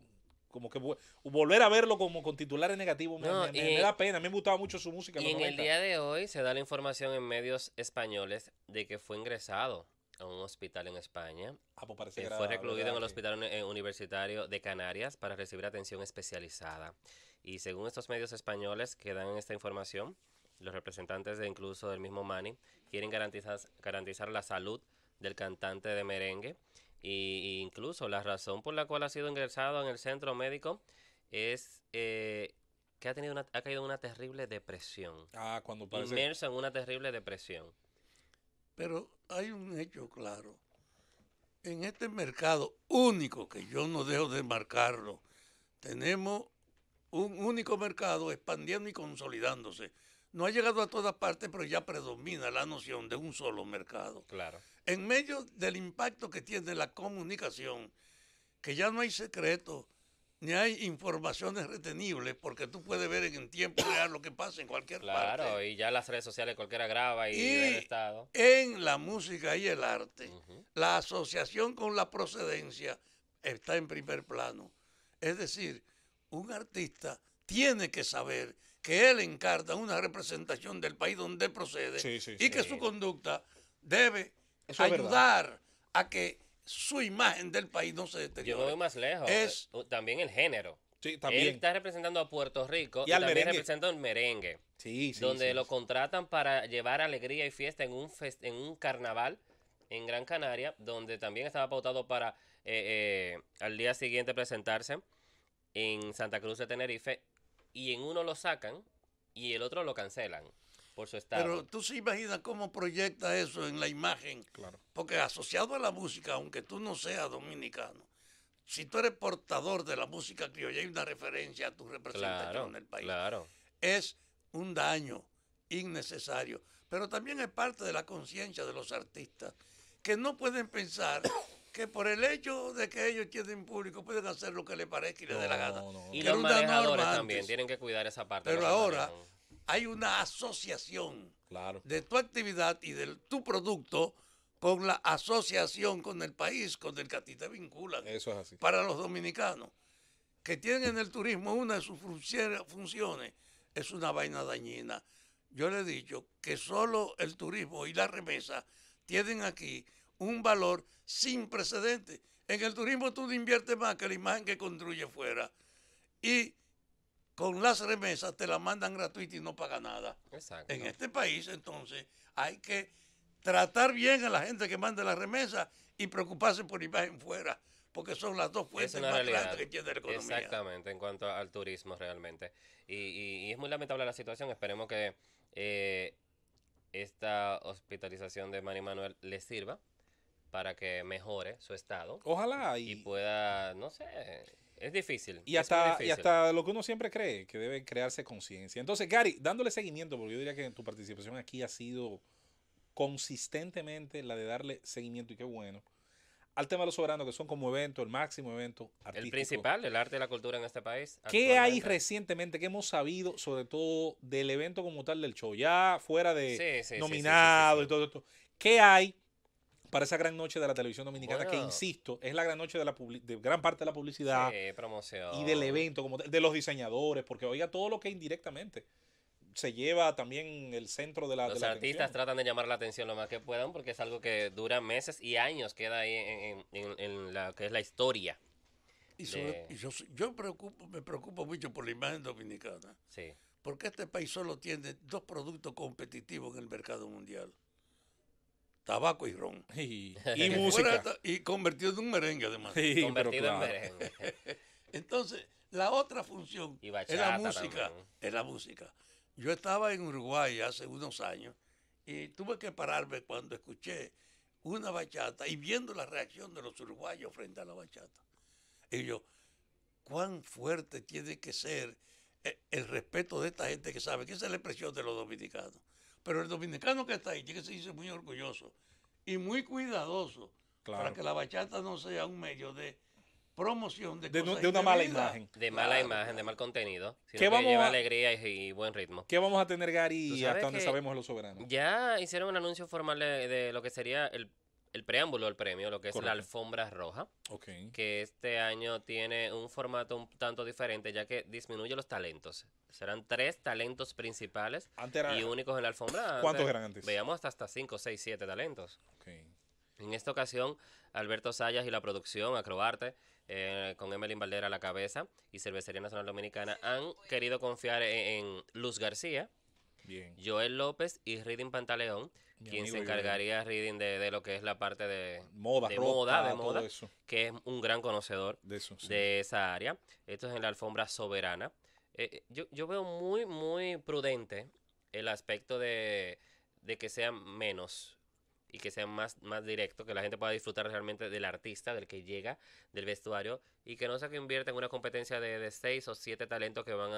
como que volver a verlo como con titulares negativos me da pena. A mí me gustaba mucho su música. Y en el día de hoy se da la información en medios españoles de que fue ingresado a un hospital en España. Pues parece que fue recluido en el hospital universitario de Canarias para recibir atención especializada. Y según estos medios españoles que dan esta información, los representantes de incluso del mismo Manny quieren garantizar la salud del cantante de merengue. Y incluso la razón por la cual ha sido ingresado en el centro médico es que ha caído en una terrible depresión. Cuando parece... Inmerso en una terrible depresión. Pero hay un hecho claro. En este mercado único, que yo no dejo de marcarlo, tenemos un único mercado expandiendo y consolidándose. No ha llegado a todas partes, pero ya predomina la noción de un solo mercado. Claro. En medio del impacto que tiene la comunicación, que ya no hay secretos, ni hay informaciones retenibles, porque tú puedes ver en tiempo real lo que pasa en cualquier parte. Claro, y ya las redes sociales cualquiera graba y ve el estado. En la música y el arte, la asociación con la procedencia está en primer plano. Es decir, un artista tiene que saber que él encarna una representación del país donde procede y que su conducta debe ayudar a que su imagen del país no se deteriore. Yo me voy más lejos. También el género. Sí, también. Él está representando a Puerto Rico y al también merengue. representa el merengue. Donde lo contratan para llevar alegría y fiesta en un carnaval en Gran Canaria, donde también estaba pautado para al día siguiente presentarse en Santa Cruz de Tenerife, y en uno lo sacan y el otro lo cancelan por su estado. Pero tú se imaginas cómo proyecta eso en la imagen. Claro. Porque asociado a la música, aunque tú no seas dominicano, si tú eres portador de la música criolla, hay una referencia a tu representación en el país. Claro. Es un daño innecesario. Pero también es parte de la conciencia de los artistas, que no pueden pensar que por el hecho de que ellos tienen público pueden hacer lo que les parezca y les dé la gana. Y Que los era una manejadores norma también antes. tienen que cuidar esa parte. Pero que ahora manejan. hay una asociación Claro. de tu actividad y de tu producto con la asociación con el país, con el que a ti te vinculan. Eso es así. Para los dominicanos, que tienen en el turismo una de sus funciones, es una vaina dañina. Yo le he dicho que solo el turismo y la remesa tienen aquí un valor sin precedentes. En el turismo tú no inviertes más que la imagen que construye fuera. Y con las remesas te la mandan gratuita y no paga nada. Exacto. En este país, entonces, hay que tratar bien a la gente que manda la remesa y preocuparse por la imagen fuera, porque son las dos fuentes más grandes que tiene la economía. Exactamente, en cuanto al turismo realmente. Y es muy lamentable la situación. Esperemos que esta hospitalización de Manny Manuel le sirva para que mejore su estado. Ojalá. Y pueda, no sé, es difícil. Y hasta lo que uno siempre cree, que debe crearse conciencia. Entonces, Gary, dándole seguimiento, porque yo diría que tu participación aquí ha sido consistentemente la de darle seguimiento, y qué bueno, al tema de los soberanos, que son como evento, el máximo evento artístico. El principal, el arte y la cultura en este país. ¿Qué hay recientemente, que hemos sabido, sobre todo del evento como tal del show, ya fuera de nominado y todo esto? ¿Qué hay para esa gran noche de la televisión dominicana, que insisto, es la gran noche de gran parte de la publicidad, promoción, y del evento, como de los diseñadores, porque oiga, todo lo que indirectamente se lleva también el centro de la Los artistas tratan de llamar la atención lo más que puedan, porque es algo que dura meses y años, queda ahí en la que es la historia. Yo me preocupo mucho por la imagen dominicana. Sí. Porque este país solo tiene dos productos competitivos en el mercado mundial: tabaco y ron. Y música. Y convertido en un merengue, además. Sí, convertido en merengue. Entonces, la otra función y es la música. también. Es la música. Yo estaba en Uruguay hace unos años y tuve que pararme cuando escuché una bachata y viendo la reacción de los uruguayos frente a la bachata. Y yo, cuán fuerte tiene que ser el respeto de esta gente que sabe que esa es la expresión de los dominicanos. Pero el dominicano que está ahí tiene que sentirse muy orgulloso y muy cuidadoso Claro. para que la bachata no sea un medio de promoción de, De, cosas de una mala indebidas. imagen. De mala imagen, de mal contenido, sino ¿Qué que vamos lleva a- alegría y buen ritmo. ¿Qué vamos a tener, Tú Gary, sabes hasta donde que sabemos de los soberanos? Ya hicieron un anuncio formal de lo que sería el preámbulo del premio, lo que es la Correcto. alfombra roja, Ok. que este año tiene un formato un tanto diferente, ya que disminuye los talentos. Serán 3 talentos principales Antes era... y únicos en la alfombra. ¿Cuántos eran antes? Veíamos hasta 5, 6, 7 talentos. Ok. En esta ocasión, Alberto Sayas y la producción, Acroarte, con Emelín Valdera a la cabeza y Cervecería Nacional Dominicana, han querido confiar en Luz García, Bien. Joel López y Reading Pantaleón, Mi quien se amigo Joel. encargaría Reading de lo que es la parte de Moda, de ropa, moda, todo eso. que es un gran conocedor De eso, sí. de esa área. Esto es en la alfombra soberana. Yo veo muy, muy prudente el aspecto de que sea menos y que sea más directo, que la gente pueda disfrutar realmente del artista, del que llega, del vestuario, y que no se invierta en una competencia de 6 o 7 talentos que van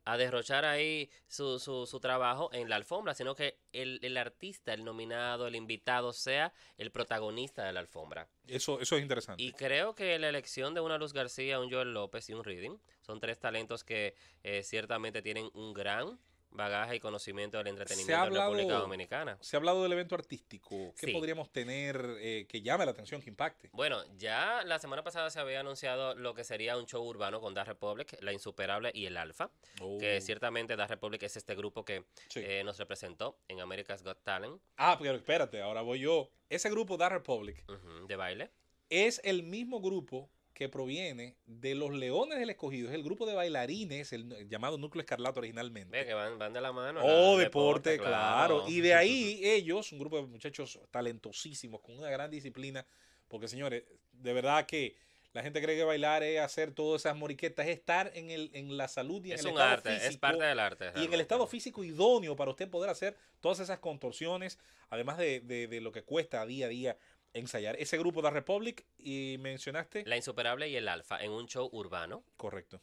a derrochar ahí su trabajo en la alfombra, sino que el artista, el nominado, el invitado, sea el protagonista de la alfombra. Eso es interesante. Y creo que la elección de una Luz García, un Joel López y un Reading son 3 talentos que ciertamente tienen un gran bagaje y conocimiento del entretenimiento en República Dominicana. Se ha hablado del evento artístico. ¿Qué Sí. podríamos tener que llame la atención, que impacte? Bueno, ya la semana pasada se había anunciado lo que sería un show urbano con Da Republic, La Insuperable y El Alfa, que ciertamente Da Republic es este grupo que Sí. nos representó en America's Got Talent, Pero espérate, ahora voy yo. Ese grupo, Da Republic, de baile. es el mismo grupo que proviene de los Leones del Escogido. Es el grupo de bailarines, el llamado Núcleo Escarlata originalmente. Ve que van de la mano. Deporte, claro. Y de ahí ellos, un grupo de muchachos talentosísimos, con una gran disciplina, porque señores, de verdad que la gente cree que bailar es hacer todas esas moriquetas, es estar en la salud y en Es el un estado arte, físico. es parte del arte. Y en el realmente. estado físico idóneo para usted poder hacer todas esas contorsiones, además de lo que cuesta día a día ensayar. Ese grupo de Republic, y mencionaste. La Insuperable y El Alfa en un show urbano. Correcto.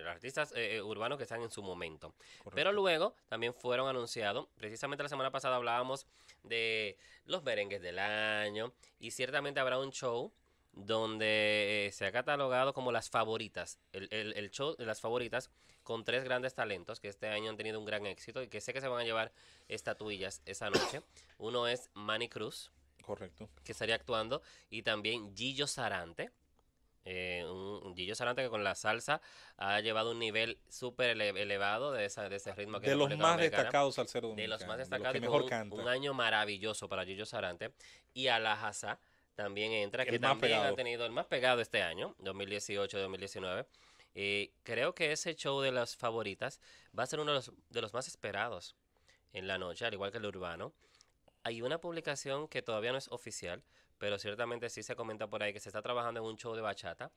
Artistas urbanos que están en su momento. Correcto. Pero luego también fueron anunciados, precisamente la semana pasada hablábamos de los merengues del año y ciertamente habrá un show donde se ha catalogado como las favoritas, el show de las favoritas con 3 grandes talentos que este año han tenido un gran éxito y que sé que se van a llevar estatuillas esa noche. Uno es Manny Cruz, Correcto. que estaría actuando, y también Gillo Sarante. Un Gillo Sarante que con la salsa ha llevado un nivel súper elevado de ese ritmo que De los más destacados al ser de dominicano. los más de los destacados que y mejor con canta. un año maravilloso para Gillo Sarante. Y Alajaza también entra, El que más también pegado. ha tenido el más pegado este año, 2018-2019. Creo que ese show de las favoritas va a ser uno de los más esperados en la noche, al igual que el urbano. Hay una publicación que todavía no es oficial, pero ciertamente sí se comenta por ahí que se está trabajando en un show de bachata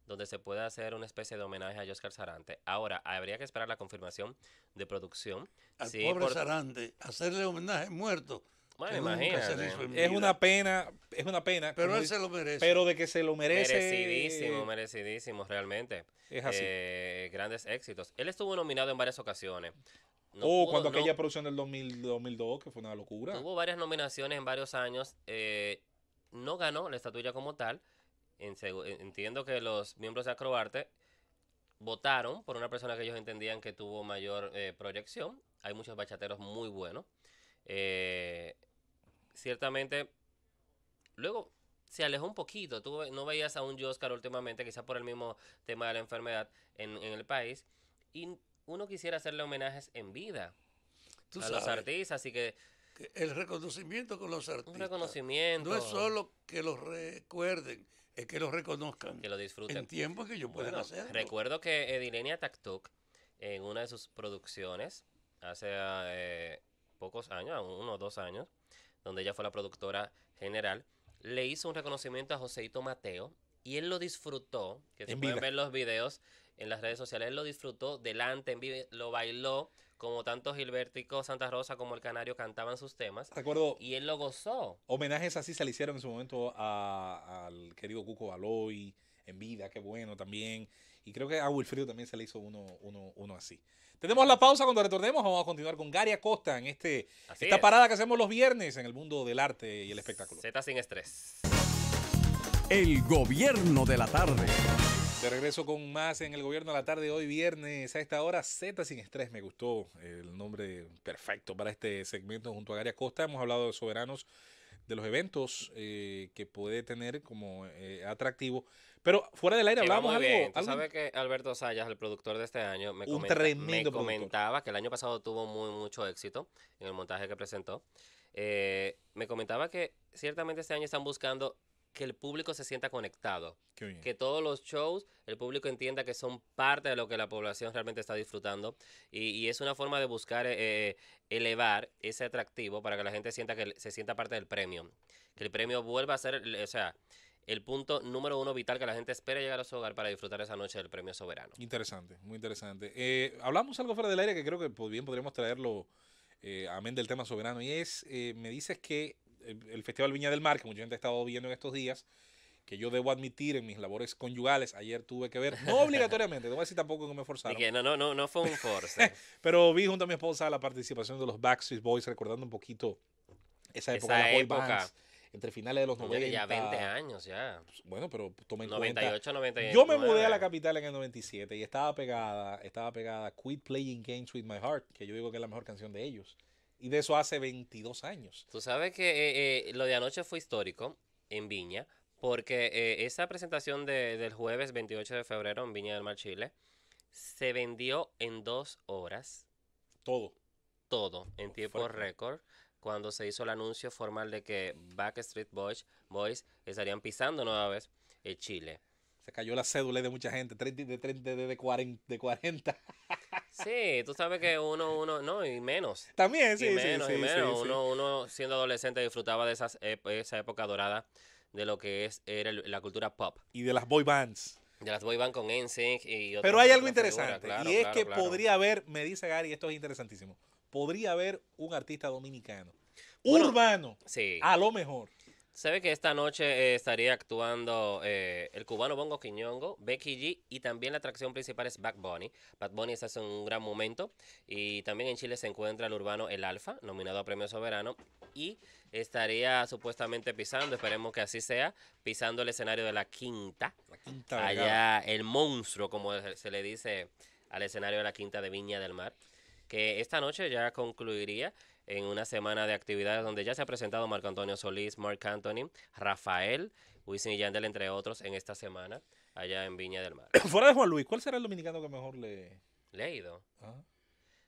donde se puede hacer una especie de homenaje a Oscar Sarante. Ahora, habría que esperar la confirmación de producción. Al Sí, pobre por- Sarante, hacerle homenaje muerto. Bueno, que nunca se imagínate. le hizo en Es vida. una pena, Pero como él dice- se lo merece. pero de que se lo merece. Merecidísimo, realmente. Es así. Grandes éxitos. Él estuvo nominado en varias ocasiones. No Cuando no- aquella producción del 2002, que fue una locura. Tuvo varias nominaciones en varios años. No ganó la estatuilla como tal. Entiendo que los miembros de Acroarte votaron por una persona que ellos entendían que tuvo mayor proyección. Hay muchos bachateros muy buenos. Ciertamente, luego se alejó un poquito. Tú no veías a un Oscar últimamente, quizás por el mismo tema de la enfermedad en el país. Y uno quisiera hacerle homenajes en vida Tú a los sabes artistas, así que que el reconocimiento con los artistas un reconocimiento, no es solo que los recuerden, es que los reconozcan que lo disfruten. en tiempo que ellos pueden Bueno, hacerlo. recuerdo que Edilenia Taktuk, en una de sus producciones, hace pocos años, 1 o 2 años, donde ella fue la productora general, le hizo un reconocimiento a Joseito Mateo y él lo disfrutó, que se En pueden vida. ver los videos, en las redes sociales. Él lo disfrutó delante, en vivo, lo bailó, como tanto Gilbertico Santa Rosa como el Canario cantaban sus temas. Recuerdo Y él lo gozó. homenajes así se le hicieron en su momento al querido Cuco Baloy, en vida, qué bueno también. Y creo que a Wilfrido también se le hizo uno así. Tenemos la pausa, cuando retornemos vamos a continuar con Gary Acosta en Así esta es. parada que hacemos los viernes en el mundo del arte y el espectáculo. Z sin estrés. El gobierno de la tarde. De regreso con más en el gobierno de la tarde, hoy viernes a esta hora, Z sin estrés. Me gustó el nombre perfecto para este segmento junto a Gary Acosta. Hemos hablado de soberanos, de los eventos que puede tener como atractivo. Pero fuera del aire Que va hablamos muy algo, bien. Tú sabes que Alberto Sayas, el productor de este año, me tremendo productor. comentaba que el año pasado tuvo mucho éxito en el montaje que presentó. Me comentaba que ciertamente este año están buscando que el público se sienta conectado. Qué bien. Que todos los shows, el público entienda que son parte de lo que la población realmente está disfrutando. Y es una forma de buscar elevar ese atractivo para que la gente sienta que se sienta parte del premio. Que el premio vuelva a ser, o sea, el punto número uno vital que la gente espera llegar a su hogar para disfrutar esa noche del premio soberano. Interesante, muy interesante. Hablamos algo fuera del aire que creo que bien podríamos traerlo, amén del tema soberano, y es, me dices que el Festival Viña del Mar, que mucha gente ha estado viendo en estos días, que yo debo admitir en mis labores conyugales, ayer tuve que ver, no obligatoriamente, no voy a decir tampoco que me Y forzaron, que no fue un force. pero vi junto a mi esposa la participación de los Backstreet Boys, recordando un poquito esa época de las boy bands, entre finales de los 90. Ya 20 años ya. Bueno, pero tomen 98, cuenta. 99. Yo me mudé a la capital en el 97 y estaba pegada Quit Playing Games With My Heart, que yo digo que es la mejor canción de ellos. Y de eso hace 22 años. Tú sabes que lo de anoche fue histórico en Viña, porque esa presentación del jueves 28 de febrero en Viña del Mar, Chile, se vendió en 2 horas. Todo. Todo en tiempo Fuerte. récord, cuando se hizo el anuncio formal de que Backstreet Boys estarían pisando nueva vez en Chile. Se cayó la cédula de mucha gente, de 40. Sí, tú sabes que no, y menos. También, sí, y menos, sí, y menos. sí. Uno siendo adolescente disfrutaba de esa época dorada de lo que era la cultura pop. Y de las boy bands. De las boy band con NSYNC y otras. Pero hay algo otras figuras, interesante. claro, y es claro, que claro. podría haber, me dice Gary, esto es interesantísimo, podría haber un artista dominicano, Bueno, urbano, Sí. a lo mejor. Se ve que esta noche estaría actuando el cubano Bongo Quiñongo, Becky G, y también la atracción principal es Bad Bunny. Bad Bunny está en un gran momento, y también en Chile se encuentra el urbano El Alfa, nominado a Premio Soberano, y estaría supuestamente pisando, esperemos que así sea, pisando el escenario de la Quinta, La Quinta Vergara. allá el monstruo, como se le dice al escenario de la Quinta de Viña del Mar, que esta noche ya concluiría en una semana de actividades donde ya se ha presentado Marco Antonio Solís, Marc Anthony, Rafael, Wisin y Yandel, entre otros, en esta semana allá en Viña del Mar. Fuera de Juan Luis, ¿cuál será el dominicano que mejor le...? Leído. Ah?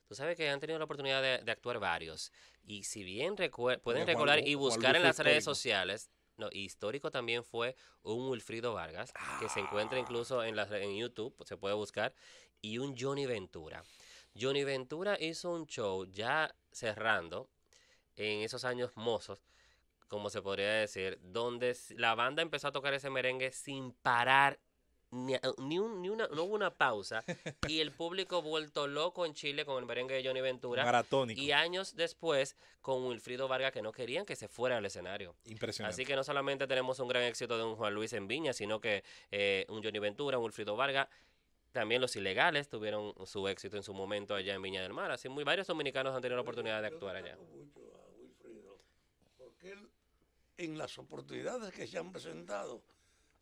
Tú sabes que han tenido la oportunidad de actuar varios. Y si bien pueden Juan recordar y Juan buscar Luis en las fue redes histórico. sociales, no, histórico también fue un Wilfrido Vargas, que se encuentra incluso en YouTube, se puede buscar, y un Johnny Ventura. Johnny Ventura hizo un show ya cerrando en esos años mozos, como se podría decir, donde la banda empezó a tocar ese merengue sin parar, no hubo una pausa, y el público vuelto loco en Chile con el merengue de Johnny Ventura, Maratónico. y años después con Wilfrido Vargas, que no querían que se fuera al escenario. Impresionante. Así que no solamente tenemos un gran éxito de un Juan Luis en Viña, sino que un Johnny Ventura, un Wilfrido Vargas. También los Ilegales tuvieron su éxito en su momento allá en Viña del Mar. Así varios dominicanos han tenido la oportunidad de actuar allá. Yo mucho a Wilfrido, porque él, en las oportunidades que se han presentado,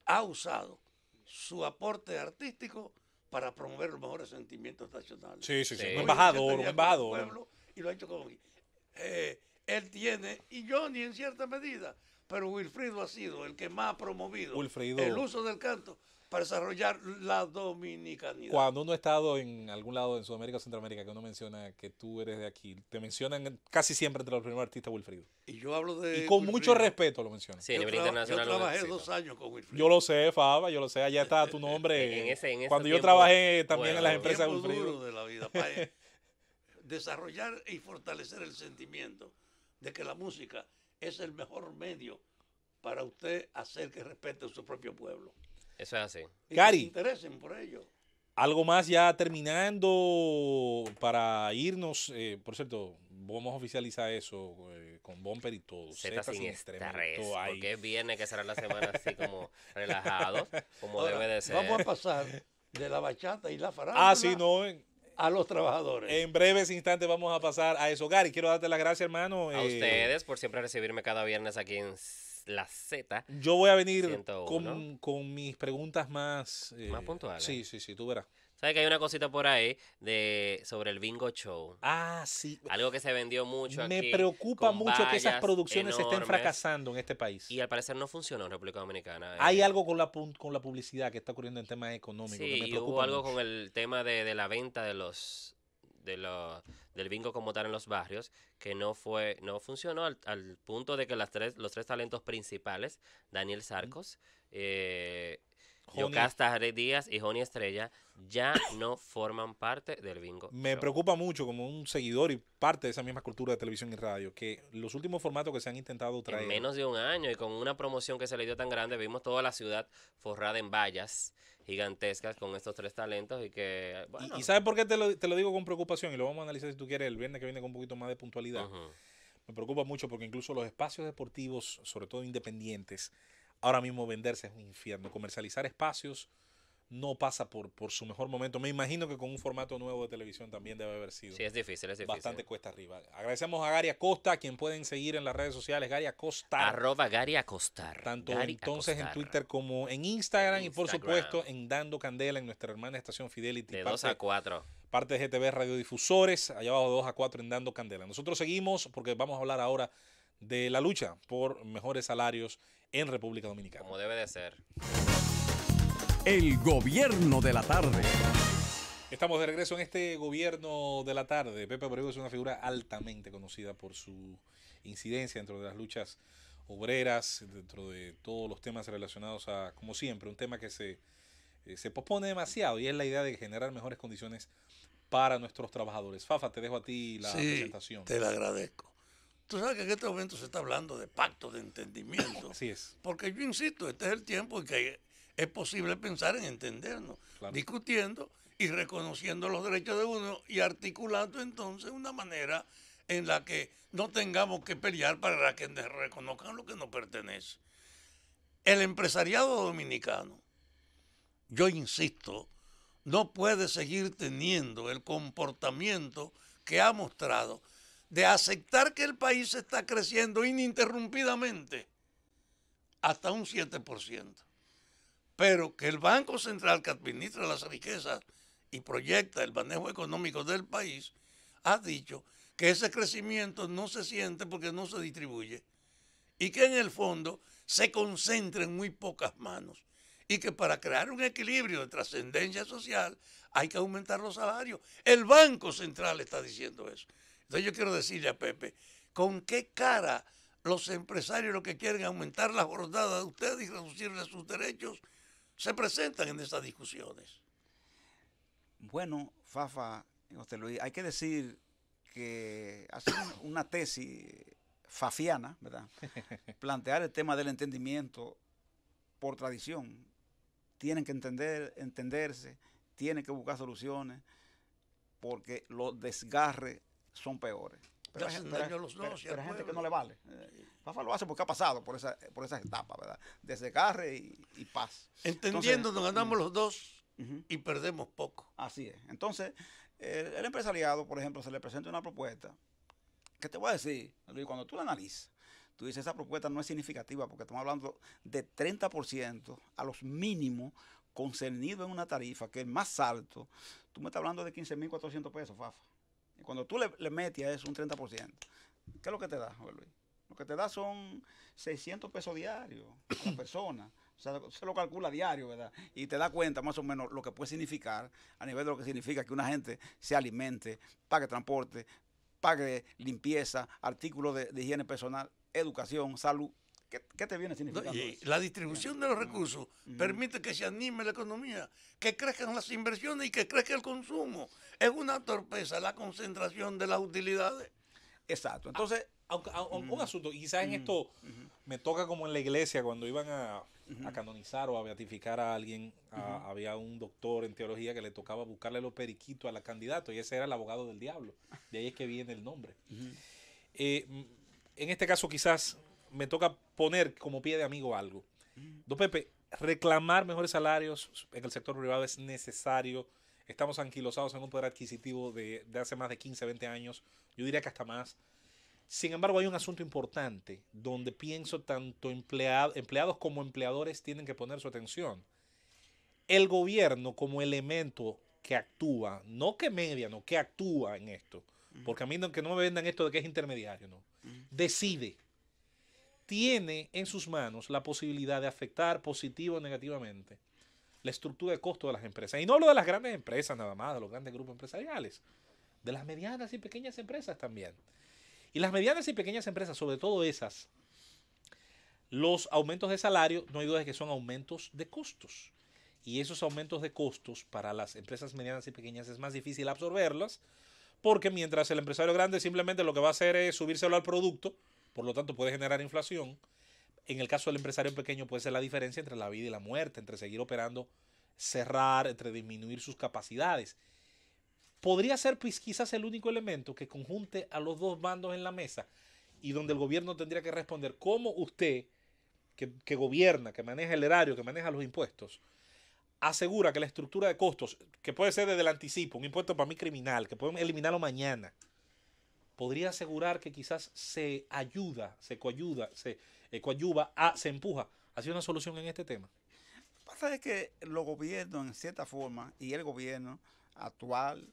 ha usado su aporte artístico para promover los mejores sentimientos nacionales. Sí, Sí. un Hoy embajador, un Con el embajador. pueblo, y lo ha hecho con él tiene, y Johnny en cierta medida, pero Wilfrido ha sido el que más ha promovido Wilfrido. el uso del canto para desarrollar la dominicanidad. Cuando uno ha estado en algún lado en Sudamérica o Centroamérica, que uno menciona que tú eres de aquí, te mencionan casi siempre entre los primeros artistas Wilfrido. Y yo hablo de Y con Wilfrido. mucho respeto lo mencionan. Sí, a Yo, nivel yo internacional. lo trabajé necesito. 2 años con Wilfrido. Yo lo sé, Faba, yo lo sé, allá está tu nombre. En ese Cuando yo tiempo, trabajé también bueno, en las empresas de Tiempo Wilfrido. duro de la vida para desarrollar y fortalecer el sentimiento de que la música es el mejor medio para usted hacer que respete a su propio pueblo. Eso es así. Y Gary. que se interesen por ello. Algo más ya terminando para irnos. Por cierto, vamos a oficializar eso con bumper y todo. Z sin estrés, me estrés, gustó ahí. porque es viernes que será la semana así como relajados, como Ahora, debe de ser. vamos a pasar de la bachata y la farándula Sí, no. a los trabajadores. En breves instantes vamos a pasar a eso. Gary, quiero darte las gracias, hermano. A ustedes por siempre recibirme cada viernes aquí en la Z. Yo voy a venir 101. con mis preguntas más... Más puntuales. Sí, tú verás. ¿Sabes que hay una cosita por ahí sobre el Bingo Show? Sí. Algo que se vendió mucho Me aquí. preocupa con mucho que esas vallas producciones estén enormes, fracasando en este país. Y al parecer no funcionó en República Dominicana. Hay algo con la publicidad que está ocurriendo en temas económicos que Sí, me y preocupa hubo algo mucho. con el tema de la venta del bingo como tal en los barrios que no funcionó al punto de que los tres talentos principales, Daniel Sarcos, Yocasta Díaz y Joni Estrella, ya no forman parte del bingo Me show. preocupa mucho como un seguidor y parte de esa misma cultura de televisión y radio que los últimos formatos que se han intentado traer. En menos de un año y con una promoción que se le dio tan grande, vimos toda la ciudad forrada en vallas gigantescas con estos tres talentos y que, bueno. ¿Y sabes por qué te lo digo con preocupación? Y lo vamos a analizar si tú quieres el viernes que viene con un poquito más de puntualidad. Ujú. Me preocupa mucho porque incluso los espacios deportivos, sobre todo independientes, ahora mismo venderse es un infierno. Comercializar espacios no pasa por su mejor momento. Me imagino que con un formato nuevo de televisión también debe haber sido Sí, es difícil. bastante cuesta arriba. Agradecemos a Gary Acosta, a quien pueden seguir en las redes sociales, Gary Acosta. @ Gary Acostar. Tanto Gary entonces Acostar. en Twitter como en Instagram y por Instagram. supuesto en Dando Candela en nuestra hermana estación Fidelity. De 2 a 4. Parte de GTV Radiodifusores, allá abajo de 2 a 4 en Dando Candela. Nosotros seguimos porque vamos a hablar ahora de la lucha por mejores salarios en República Dominicana. Como debe de ser. El gobierno de la tarde. Estamos de regreso en este gobierno de la tarde. Pepe Abreu es una figura altamente conocida por su incidencia dentro de las luchas obreras, dentro de todos los temas relacionados a, como siempre, un tema que se pospone demasiado y es la idea de generar mejores condiciones para nuestros trabajadores. Fafa, te dejo a ti la presentación. Te la agradezco. Tú sabes que en este momento se está hablando de pacto de entendimiento. Así es. Porque yo insisto, este es el tiempo en que es posible pensar en entendernos, Claro. discutiendo y reconociendo los derechos de uno y articulando entonces una manera en la que no tengamos que pelear para que reconozcan lo que nos pertenece. El empresariado dominicano, yo insisto, no puede seguir teniendo el comportamiento que ha mostrado de aceptar que el país está creciendo ininterrumpidamente hasta un 7%. Pero que el Banco Central que administra las riquezas y proyecta el manejo económico del país ha dicho que ese crecimiento no se siente porque no se distribuye y que en el fondo se concentra en muy pocas manos y que para crear un equilibrio de trascendencia social hay que aumentar los salarios. El Banco Central está diciendo eso. Entonces yo quiero decirle a Pepe, ¿con qué cara los empresarios lo que quieren aumentar la jornada de ustedes y reducirle sus derechos se presentan en estas discusiones? Bueno, Fafa, José Luis, hay que decir que hacer una tesis fafiana, ¿verdad? Plantear el tema del entendimiento por tradición. Tienen que entenderse, tienen que buscar soluciones, porque los desgarres son peores. Pero hay gente que no le vale. Fafa lo hace porque ha pasado por esas etapas, ¿verdad? Desgarre y paz. Entendiendo, nos ganamos los dos y perdemos poco. Así es. Entonces, el empresariado, por ejemplo, se le presenta una propuesta que te voy a decir, Luis, cuando tú la analizas, tú dices, esa propuesta no es significativa porque estamos hablando de 30% a los mínimos concernidos en una tarifa que es más alto. Tú me estás hablando de 15.400 pesos, Fafa. Y cuando tú le metes a eso un 30%, ¿qué es lo que te da, José Luis? Lo que te da son 600 pesos diarios a la persona. O sea, se lo calcula diario, ¿verdad? Y te da cuenta más o menos lo que puede significar a nivel de lo que significa que una gente se alimente, pague transporte, pague limpieza, artículos de higiene personal, educación, salud. ¿Qué te viene significando Y eso? la distribución de los recursos permite que se anime la economía, que crezcan las inversiones y que crezca el consumo. Es una torpeza la concentración de las utilidades. Exacto. Entonces, un asunto, y quizás en esto Me toca como en la iglesia cuando iban a canonizar o a beatificar a alguien, había un doctor en teología que le tocaba buscarle los periquitos a la candidata y ese era el abogado del diablo. De ahí es que viene el nombre. En este caso quizás me toca poner como pie de amigo algo. Don Pepe, reclamar mejores salarios en el sector privado es necesario. Estamos anquilosados en un poder adquisitivo de hace más de 15, 20 años. Yo diría que hasta más. Sin embargo, hay un asunto importante donde pienso tanto empleados como empleadores tienen que poner su atención. El gobierno como elemento que actúa, no que media, no, que actúa en esto. Porque a mí que no me vendan esto de que es intermediario, no. Decide. Tiene en sus manos la posibilidad de afectar positivo o negativamente la estructura de costo de las empresas. Y no hablo de las grandes empresas nada más, de los grandes grupos empresariales, de las medianas y pequeñas empresas también. Y las medianas y pequeñas empresas, sobre todo esas, los aumentos de salario, no hay duda de que son aumentos de costos. Y esos aumentos de costos para las empresas medianas y pequeñas es más difícil absorberlas, porque mientras el empresario grande simplemente lo que va a hacer es subírselo al producto, por lo tanto puede generar inflación, en el caso del empresario pequeño puede ser la diferencia entre la vida y la muerte, entre seguir operando, cerrar, entre disminuir sus capacidades. Podría ser pues, quizás el único elemento que conjunte a los dos bandos en la mesa y donde el gobierno tendría que responder cómo usted, que gobierna, que maneja el erario, que maneja los impuestos, asegura que la estructura de costos, que puede ser desde el anticipo, un impuesto para mí criminal, que podemos eliminarlo mañana, podría asegurar que quizás se empuja hacia una solución en este tema. Lo que pasa es que los gobiernos, en cierta forma, y el gobierno actual,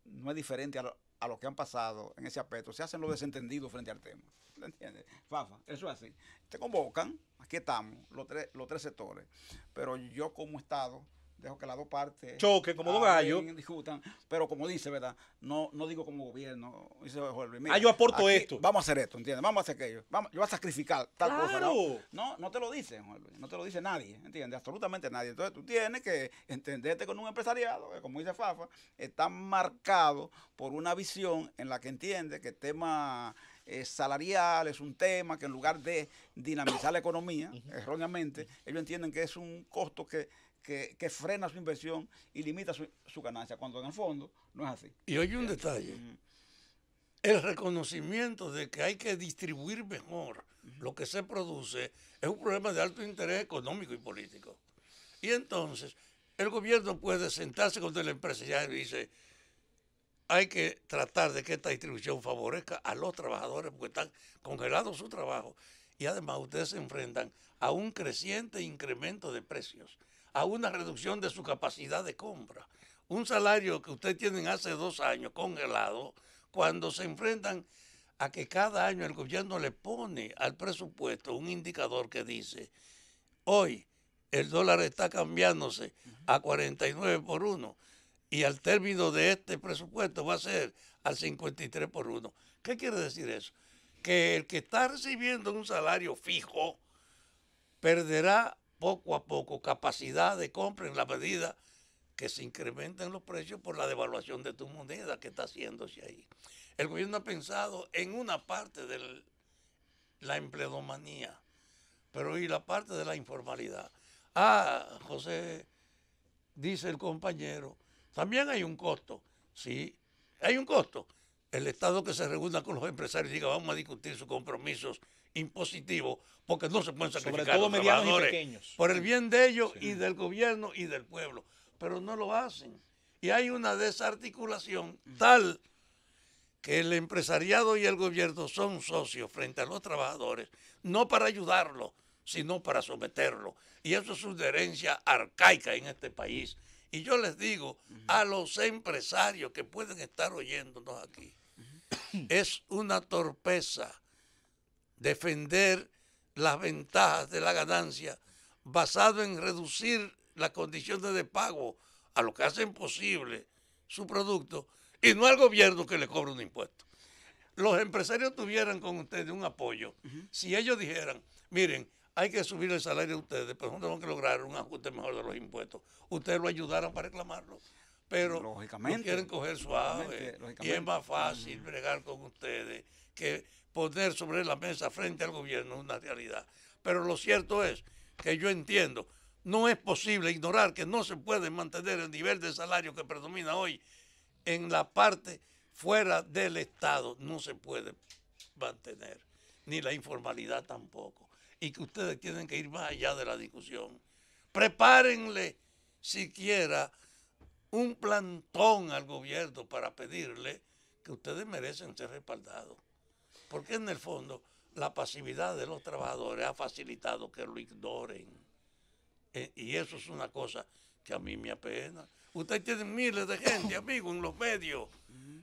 no es diferente a lo que han pasado en ese aspecto. Se hacen los desentendidos frente al tema. ¿Te entiendes? Fafa, eso es así. Te convocan, aquí estamos, los tres sectores. Pero yo como Estado dejo que las dos partes choque como dos gallos, discutan, pero como dice, ¿verdad? No digo como gobierno, dice Jorge, mira, yo aporto aquí esto. Vamos a hacer esto, ¿entiendes? Vamos a hacer aquello. Yo voy a sacrificar tal cosa. Claro. No te lo dicen, Jorge, no te lo dice nadie, ¿entiendes? Absolutamente nadie. Entonces tú tienes que entenderte con un empresariado que, como dice Fafa, está marcado por una visión en la que entiende que el tema salarial es un tema que en lugar de dinamizar la economía, erróneamente, ellos entienden que es un costo que frena su inversión y limita su ganancia, cuando en el fondo no es así. Y oye un detalle, el reconocimiento de que hay que distribuir mejor lo que se produce es un problema de alto interés económico y político. Y entonces el gobierno puede sentarse con el empresariado y dice, hay que tratar de que esta distribución favorezca a los trabajadores porque están congelados su trabajo. Y además ustedes se enfrentan a un creciente incremento de precios, a una reducción de su capacidad de compra. Un salario que ustedes tienen hace 2 años congelado, cuando se enfrentan a que cada año el gobierno le pone al presupuesto un indicador que dice, hoy el dólar está cambiándose a 49 por 1 y al término de este presupuesto va a ser al 53 por 1. ¿Qué quiere decir eso? Que el que está recibiendo un salario fijo perderá poco a poco capacidad de compra en la medida que se incrementen los precios por la devaluación de tu moneda que está haciéndose ahí. El gobierno ha pensado en una parte de la empleomanía, pero y la parte de la informalidad. José, dice el compañero, también hay un costo. Sí, hay un costo. El Estado que se reúna con los empresarios y diga, vamos a discutir sus compromisos impositivos, porque no se pueden sacrificar sobre todo los medianos y trabajadores pequeños, por el bien de ellos y del gobierno y del pueblo, pero no lo hacen. Y hay una desarticulación tal que el empresariado y el gobierno son socios frente a los trabajadores, no para ayudarlos, sino para someterlos. Y eso es una herencia arcaica en este país. Y yo les digo a los empresarios que pueden estar oyéndonos aquí, es una torpeza defender las ventajas de la ganancia basado en reducir las condiciones de pago a lo que hacen posible su producto y no al gobierno que le cobra un impuesto. Los empresarios tuvieran con ustedes un apoyo si ellos dijeran, miren, hay que subir el salario de ustedes, pero no tenemos que lograr un ajuste mejor de los impuestos. Ustedes lo ayudaran para reclamarlo, pero no quieren coger suave y es más fácil bregar con ustedes que poner sobre la mesa frente al gobierno es una realidad. Pero lo cierto es que yo entiendo, no es posible ignorar que no se puede mantener el nivel de salario que predomina hoy en la parte fuera del Estado. No se puede mantener, ni la informalidad tampoco. Y que ustedes tienen que ir más allá de la discusión. Prepárenle siquiera un plantón al gobierno para pedirle que ustedes merecen ser respaldados. Porque en el fondo la pasividad de los trabajadores ha facilitado que lo ignoren. Y eso es una cosa que a mí me apena. Ustedes tienen miles de gente, amigos, en los medios,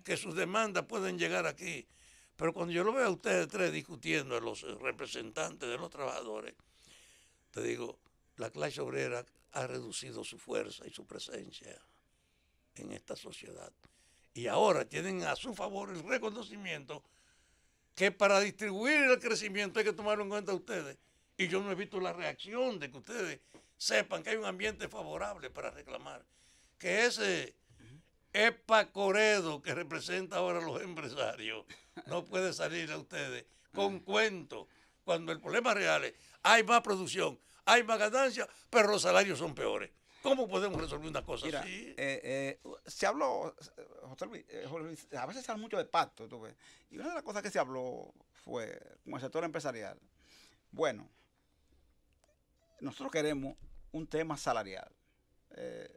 que sus demandas pueden llegar aquí. Pero cuando yo lo veo a ustedes tres discutiendo, a los representantes de los trabajadores, te digo, la clase obrera ha reducido su fuerza y su presencia en esta sociedad. Y ahora tienen a su favor el reconocimiento que para distribuir el crecimiento hay que tomarlo en cuenta ustedes. Y yo no he visto la reacción de que ustedes sepan que hay un ambiente favorable para reclamar. Que ese epacoredo que representa ahora a los empresarios no puede salir a ustedes con cuentos, cuando el problema real es hay más producción, hay más ganancia, pero los salarios son peores. ¿Cómo podemos resolver una cosa Mira, así? se habló, José Luis, a veces se habla mucho de pacto, tú ves, y una de las cosas que se habló fue con el sector empresarial. Bueno, nosotros queremos un tema salarial,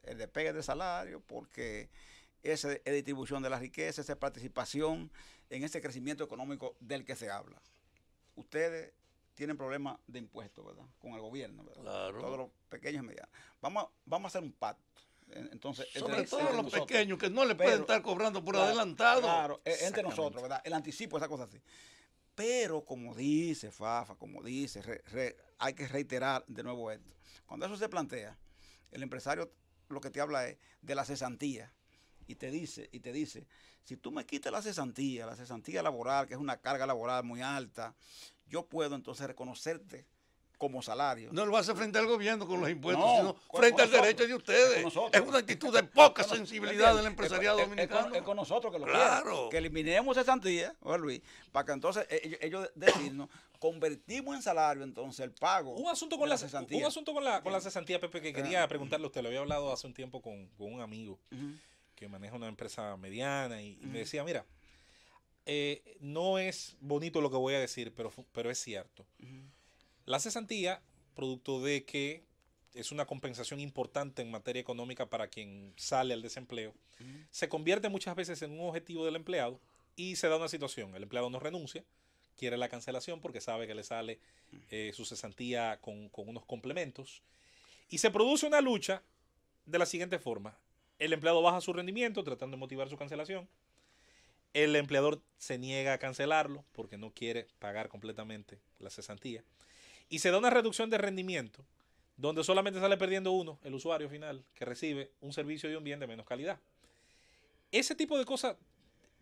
el despegue de salario, porque esa es distribución de la riqueza, esa es participación en ese crecimiento económico del que se habla. Ustedes tienen problemas de impuestos, ¿verdad? Con el gobierno, ¿verdad? Claro. Todos los pequeños y medianos. Vamos a hacer un pacto. Entonces, Sobre todo entre los nosotros. pequeños que no le pueden Pero, estar cobrando por claro, adelantado. Claro, entre nosotros, ¿verdad? El anticipo, esa cosa así. Pero como dice Fafa, como dice, hay que reiterar de nuevo esto. Cuando eso se plantea, el empresario lo que te habla es de la cesantía. Y te dice, si tú me quitas la cesantía laboral, que es una carga laboral muy alta, yo puedo entonces reconocerte como salario. No lo hace frente al gobierno con los impuestos, No, sino con frente al nosotros, derecho de ustedes. con nosotros. Es una actitud de poca sensibilidad del empresariado dominicano. Es con nosotros que lo Claro. quieren. Que eliminemos cesantía, Luis, para que entonces ellos decirnos, convertimos en salario entonces el pago. Un asunto con de la cesantía. Un asunto con la cesantía, Pepe, que quería preguntarle a usted. Lo había hablado hace un tiempo con un amigo que maneja una empresa mediana y me decía, mira, no es bonito lo que voy a decir, pero es cierto. La cesantía, producto de que es una compensación importante en materia económica para quien sale al desempleo, se convierte muchas veces en un objetivo del empleado y se da una situación. El empleado no renuncia, quiere la cancelación porque sabe que le sale su cesantía con unos complementos y se produce una lucha de la siguiente forma. El empleado baja su rendimiento tratando de motivar su cancelación. El empleador se niega a cancelarlo porque no quiere pagar completamente la cesantía. Y se da una reducción de rendimiento donde solamente sale perdiendo uno, el usuario final, que recibe un servicio y un bien de menos calidad. Ese tipo de cosas,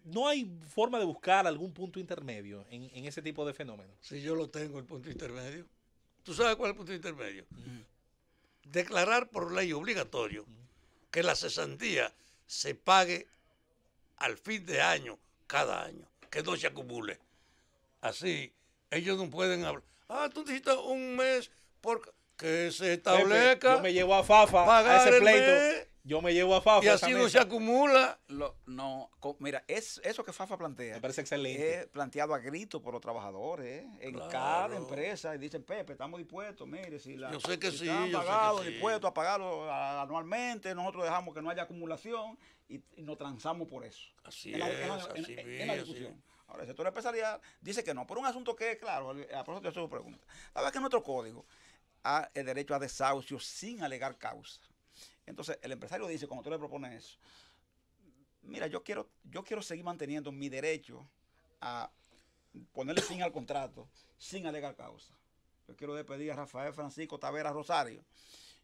no hay forma de buscar algún punto intermedio en ese tipo de fenómenos. Si yo lo tengo, el punto intermedio. ¿Tú sabes cuál es el punto intermedio? Declarar por ley obligatorio que la cesantía se pague al fin de año, cada año, que no se acumule. Así, ellos no pueden hablar. Tú necesitas un mes que se establezca. Pepe, yo me llevo a Fafa a pagar ese el pleito. mes, Yo me llevo a Fafa y a así esa no mesa. se acumula. Mira, eso que Fafa plantea Me parece excelente. es planteado a grito por los trabajadores, en Claro. cada empresa, y dicen, Pepe, estamos dispuestos, mire, si Yo sé que sí, están yo sé que pagados, sí. dispuestos a pagarlo anualmente, nosotros dejamos que no haya acumulación y nos transamos por eso. Así en la es. discusión. Ahora, el sector empresarial dice que no, por un asunto que, claro, a propósito de su pregunta. La verdad que en nuestro código hay el derecho a desahucio sin alegar causa. Entonces, el empresario dice, cuando tú le propones eso, mira, yo quiero seguir manteniendo mi derecho a ponerle fin al contrato sin alegar causa. Yo quiero despedir a Rafael Francisco Taveras Rosario.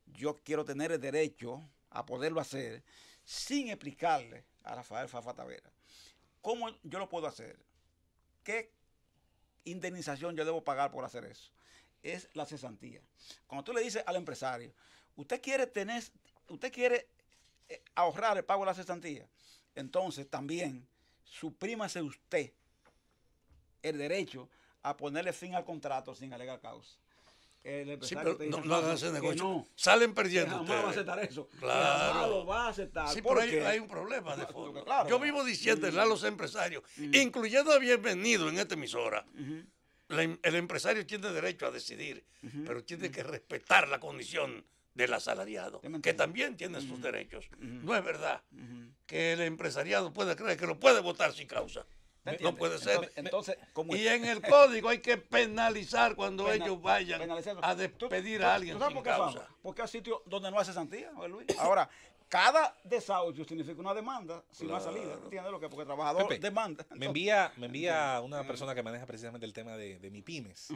Yo quiero tener el derecho a poderlo hacer sin explicarle a Rafael Fafa Taveras cómo yo lo puedo hacer. ¿Qué indemnización yo debo pagar por hacer eso? Es la cesantía. Cuando tú le dices al empresario, usted quiere ahorrar el pago de la cesantía, entonces también suprímase usted el derecho a ponerle fin al contrato sin alegar causa. El Sí, empresario pero te dice no hagan fácil ese que negocio. no, Salen que perdiendo jamás va a ustedes. aceptar eso. Que Claro. jamás lo va a aceptar. Sí, ¿Por pero qué? hay un problema de fondo. Claro. Yo vivo diciéndole a los empresarios, incluyendo a Bienvenido en esta emisora, el empresario tiene derecho a decidir, pero tiene que respetar la condición del asalariado, Yo me que entiendo. también tiene sus derechos. No es verdad que el empresariado puede creer que lo puede votar sin causa. ¿Me No entiendes? puede ser. Entonces, como Y en el código hay que penalizar cuando Pena- ellos vayan penalizarlo. a despedir a alguien ¿Tú sabes sin por qué, Fama? causa. Porque hay sitios donde no hace cesantía, ¿no, Luis? Ahora, cada desahucio significa una demanda sin una salida. ¿Entiendes lo que? Porque el trabajador Pepe, demanda. Me envía una persona que maneja precisamente el tema de MIPYMES.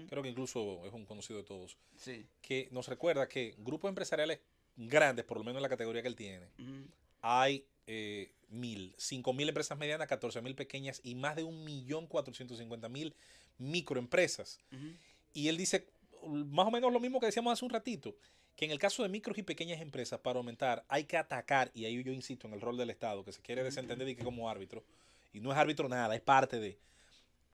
Creo que incluso es un conocido de todos. Sí. Que nos recuerda que grupos empresariales grandes, por lo menos en la categoría que él tiene, hay 5.000 empresas medianas, 14.000 pequeñas y más de 1.450.000 microempresas. Y él dice más o menos lo mismo que decíamos hace un ratito, que en el caso de micros y pequeñas empresas, para aumentar, hay que atacar, y ahí yo insisto en el rol del Estado, que se quiere desentender y que como árbitro, y no es árbitro nada, es parte de...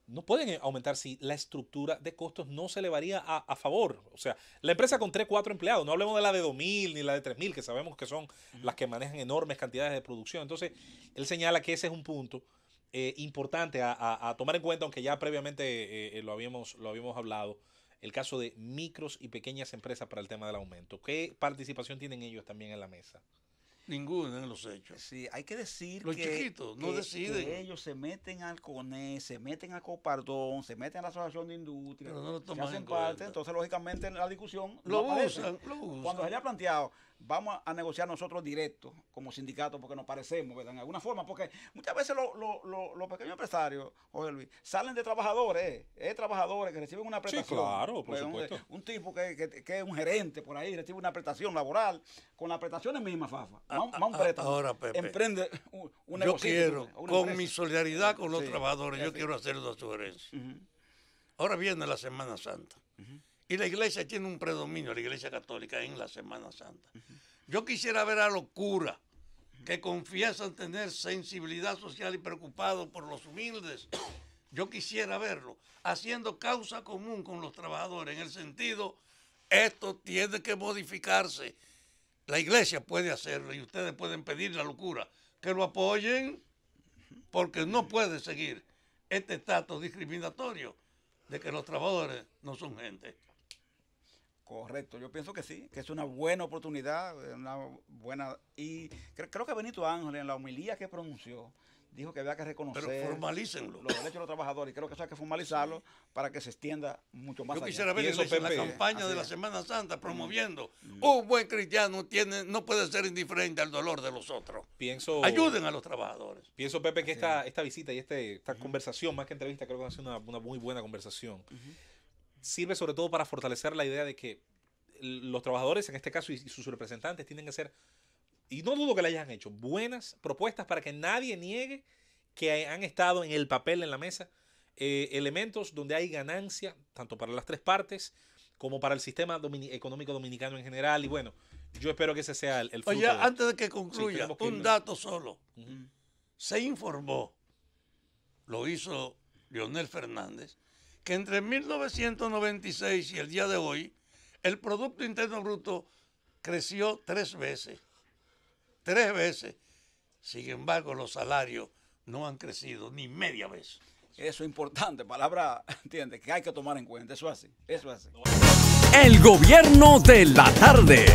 No pueden aumentar si la estructura de costos no se elevaría a favor. O sea, la empresa con 3, 4 empleados, no hablemos de la de 2.000 ni la de 3.000, que sabemos que son las que manejan enormes cantidades de producción. Entonces, él señala que ese es un punto importante a tomar en cuenta, aunque ya previamente lo habíamos hablado, el caso de micros y pequeñas empresas para el tema del aumento. ¿Qué participación tienen ellos también en la mesa? Ninguno en los hechos. Sí, hay que decir Los que, chiquitos no deciden. que ellos se meten al CONE, se meten al Copardón, se meten a la Asociación de Industria, Pero no lo se toman hacen en parte, cuenta. entonces lógicamente en la discusión Lo no aparece. usan, lo usan. Cuando se le ha planteado, vamos a negociar nosotros directos como sindicato porque nos parecemos, ¿verdad? En alguna forma, porque muchas veces los pequeños empresarios, Jorge Luis, salen de trabajadores, trabajadores que reciben una prestación. claro, por Pues, supuesto. Un tipo que es un gerente por ahí, recibe una prestación laboral, con las prestaciones mismas, Fafa. Va un préstamo, ahora, Pepe, emprende un Yo negocio. quiero, una con empresa. mi solidaridad con los Sí, trabajadores, yo sí. quiero hacer una sugerencia. Ujú. Ahora viene la Semana Santa. Y la iglesia tiene un predominio, la iglesia católica, en la Semana Santa. Yo quisiera ver a los curas que confiesan tener sensibilidad social y preocupados por los humildes. Yo quisiera verlo haciendo causa común con los trabajadores en el sentido, esto tiene que modificarse. La iglesia puede hacerlo y ustedes pueden pedir la locura que lo apoyen, porque no puede seguir este estatus discriminatorio de que los trabajadores no son gente. Correcto, yo pienso que sí, que es una buena oportunidad, una buena... Y creo que Benito Ángel, en la homilía que pronunció, dijo que había que reconocer Pero formalícenlo. los derechos de los trabajadores, y creo que eso hay que formalizarlo para que se extienda mucho más Yo allá. quisiera ver Y la eso, iglesia en la Pepe, campaña así de la es. Semana Santa promoviendo. Un buen cristiano no puede ser indiferente al dolor de los otros. Pienso... Ayuden a los trabajadores. Pienso, Pepe, que esta visita y esta conversación, más que entrevista, creo que va a ser una muy buena conversación. Sirve sobre todo para fortalecer la idea de que los trabajadores, en este caso, y sus representantes, tienen que ser, y no dudo que le hayan hecho, buenas propuestas para que nadie niegue que han estado en el papel, en la mesa, elementos donde hay ganancia, tanto para las tres partes, como para el sistema económico dominicano en general. Y bueno, yo espero que ese sea el fruto. Oye, antes de que concluya, tenemos que un irnos. dato solo. Se informó, lo hizo Leonel Fernández, que entre 1996 y el día de hoy, el Producto Interno Bruto creció 3 veces. 3 veces. Sin embargo, los salarios no han crecido ni media vez. Eso es importante, palabra, ¿entiendes? Que hay que tomar en cuenta, eso es así, eso es así. El gobierno de la tarde.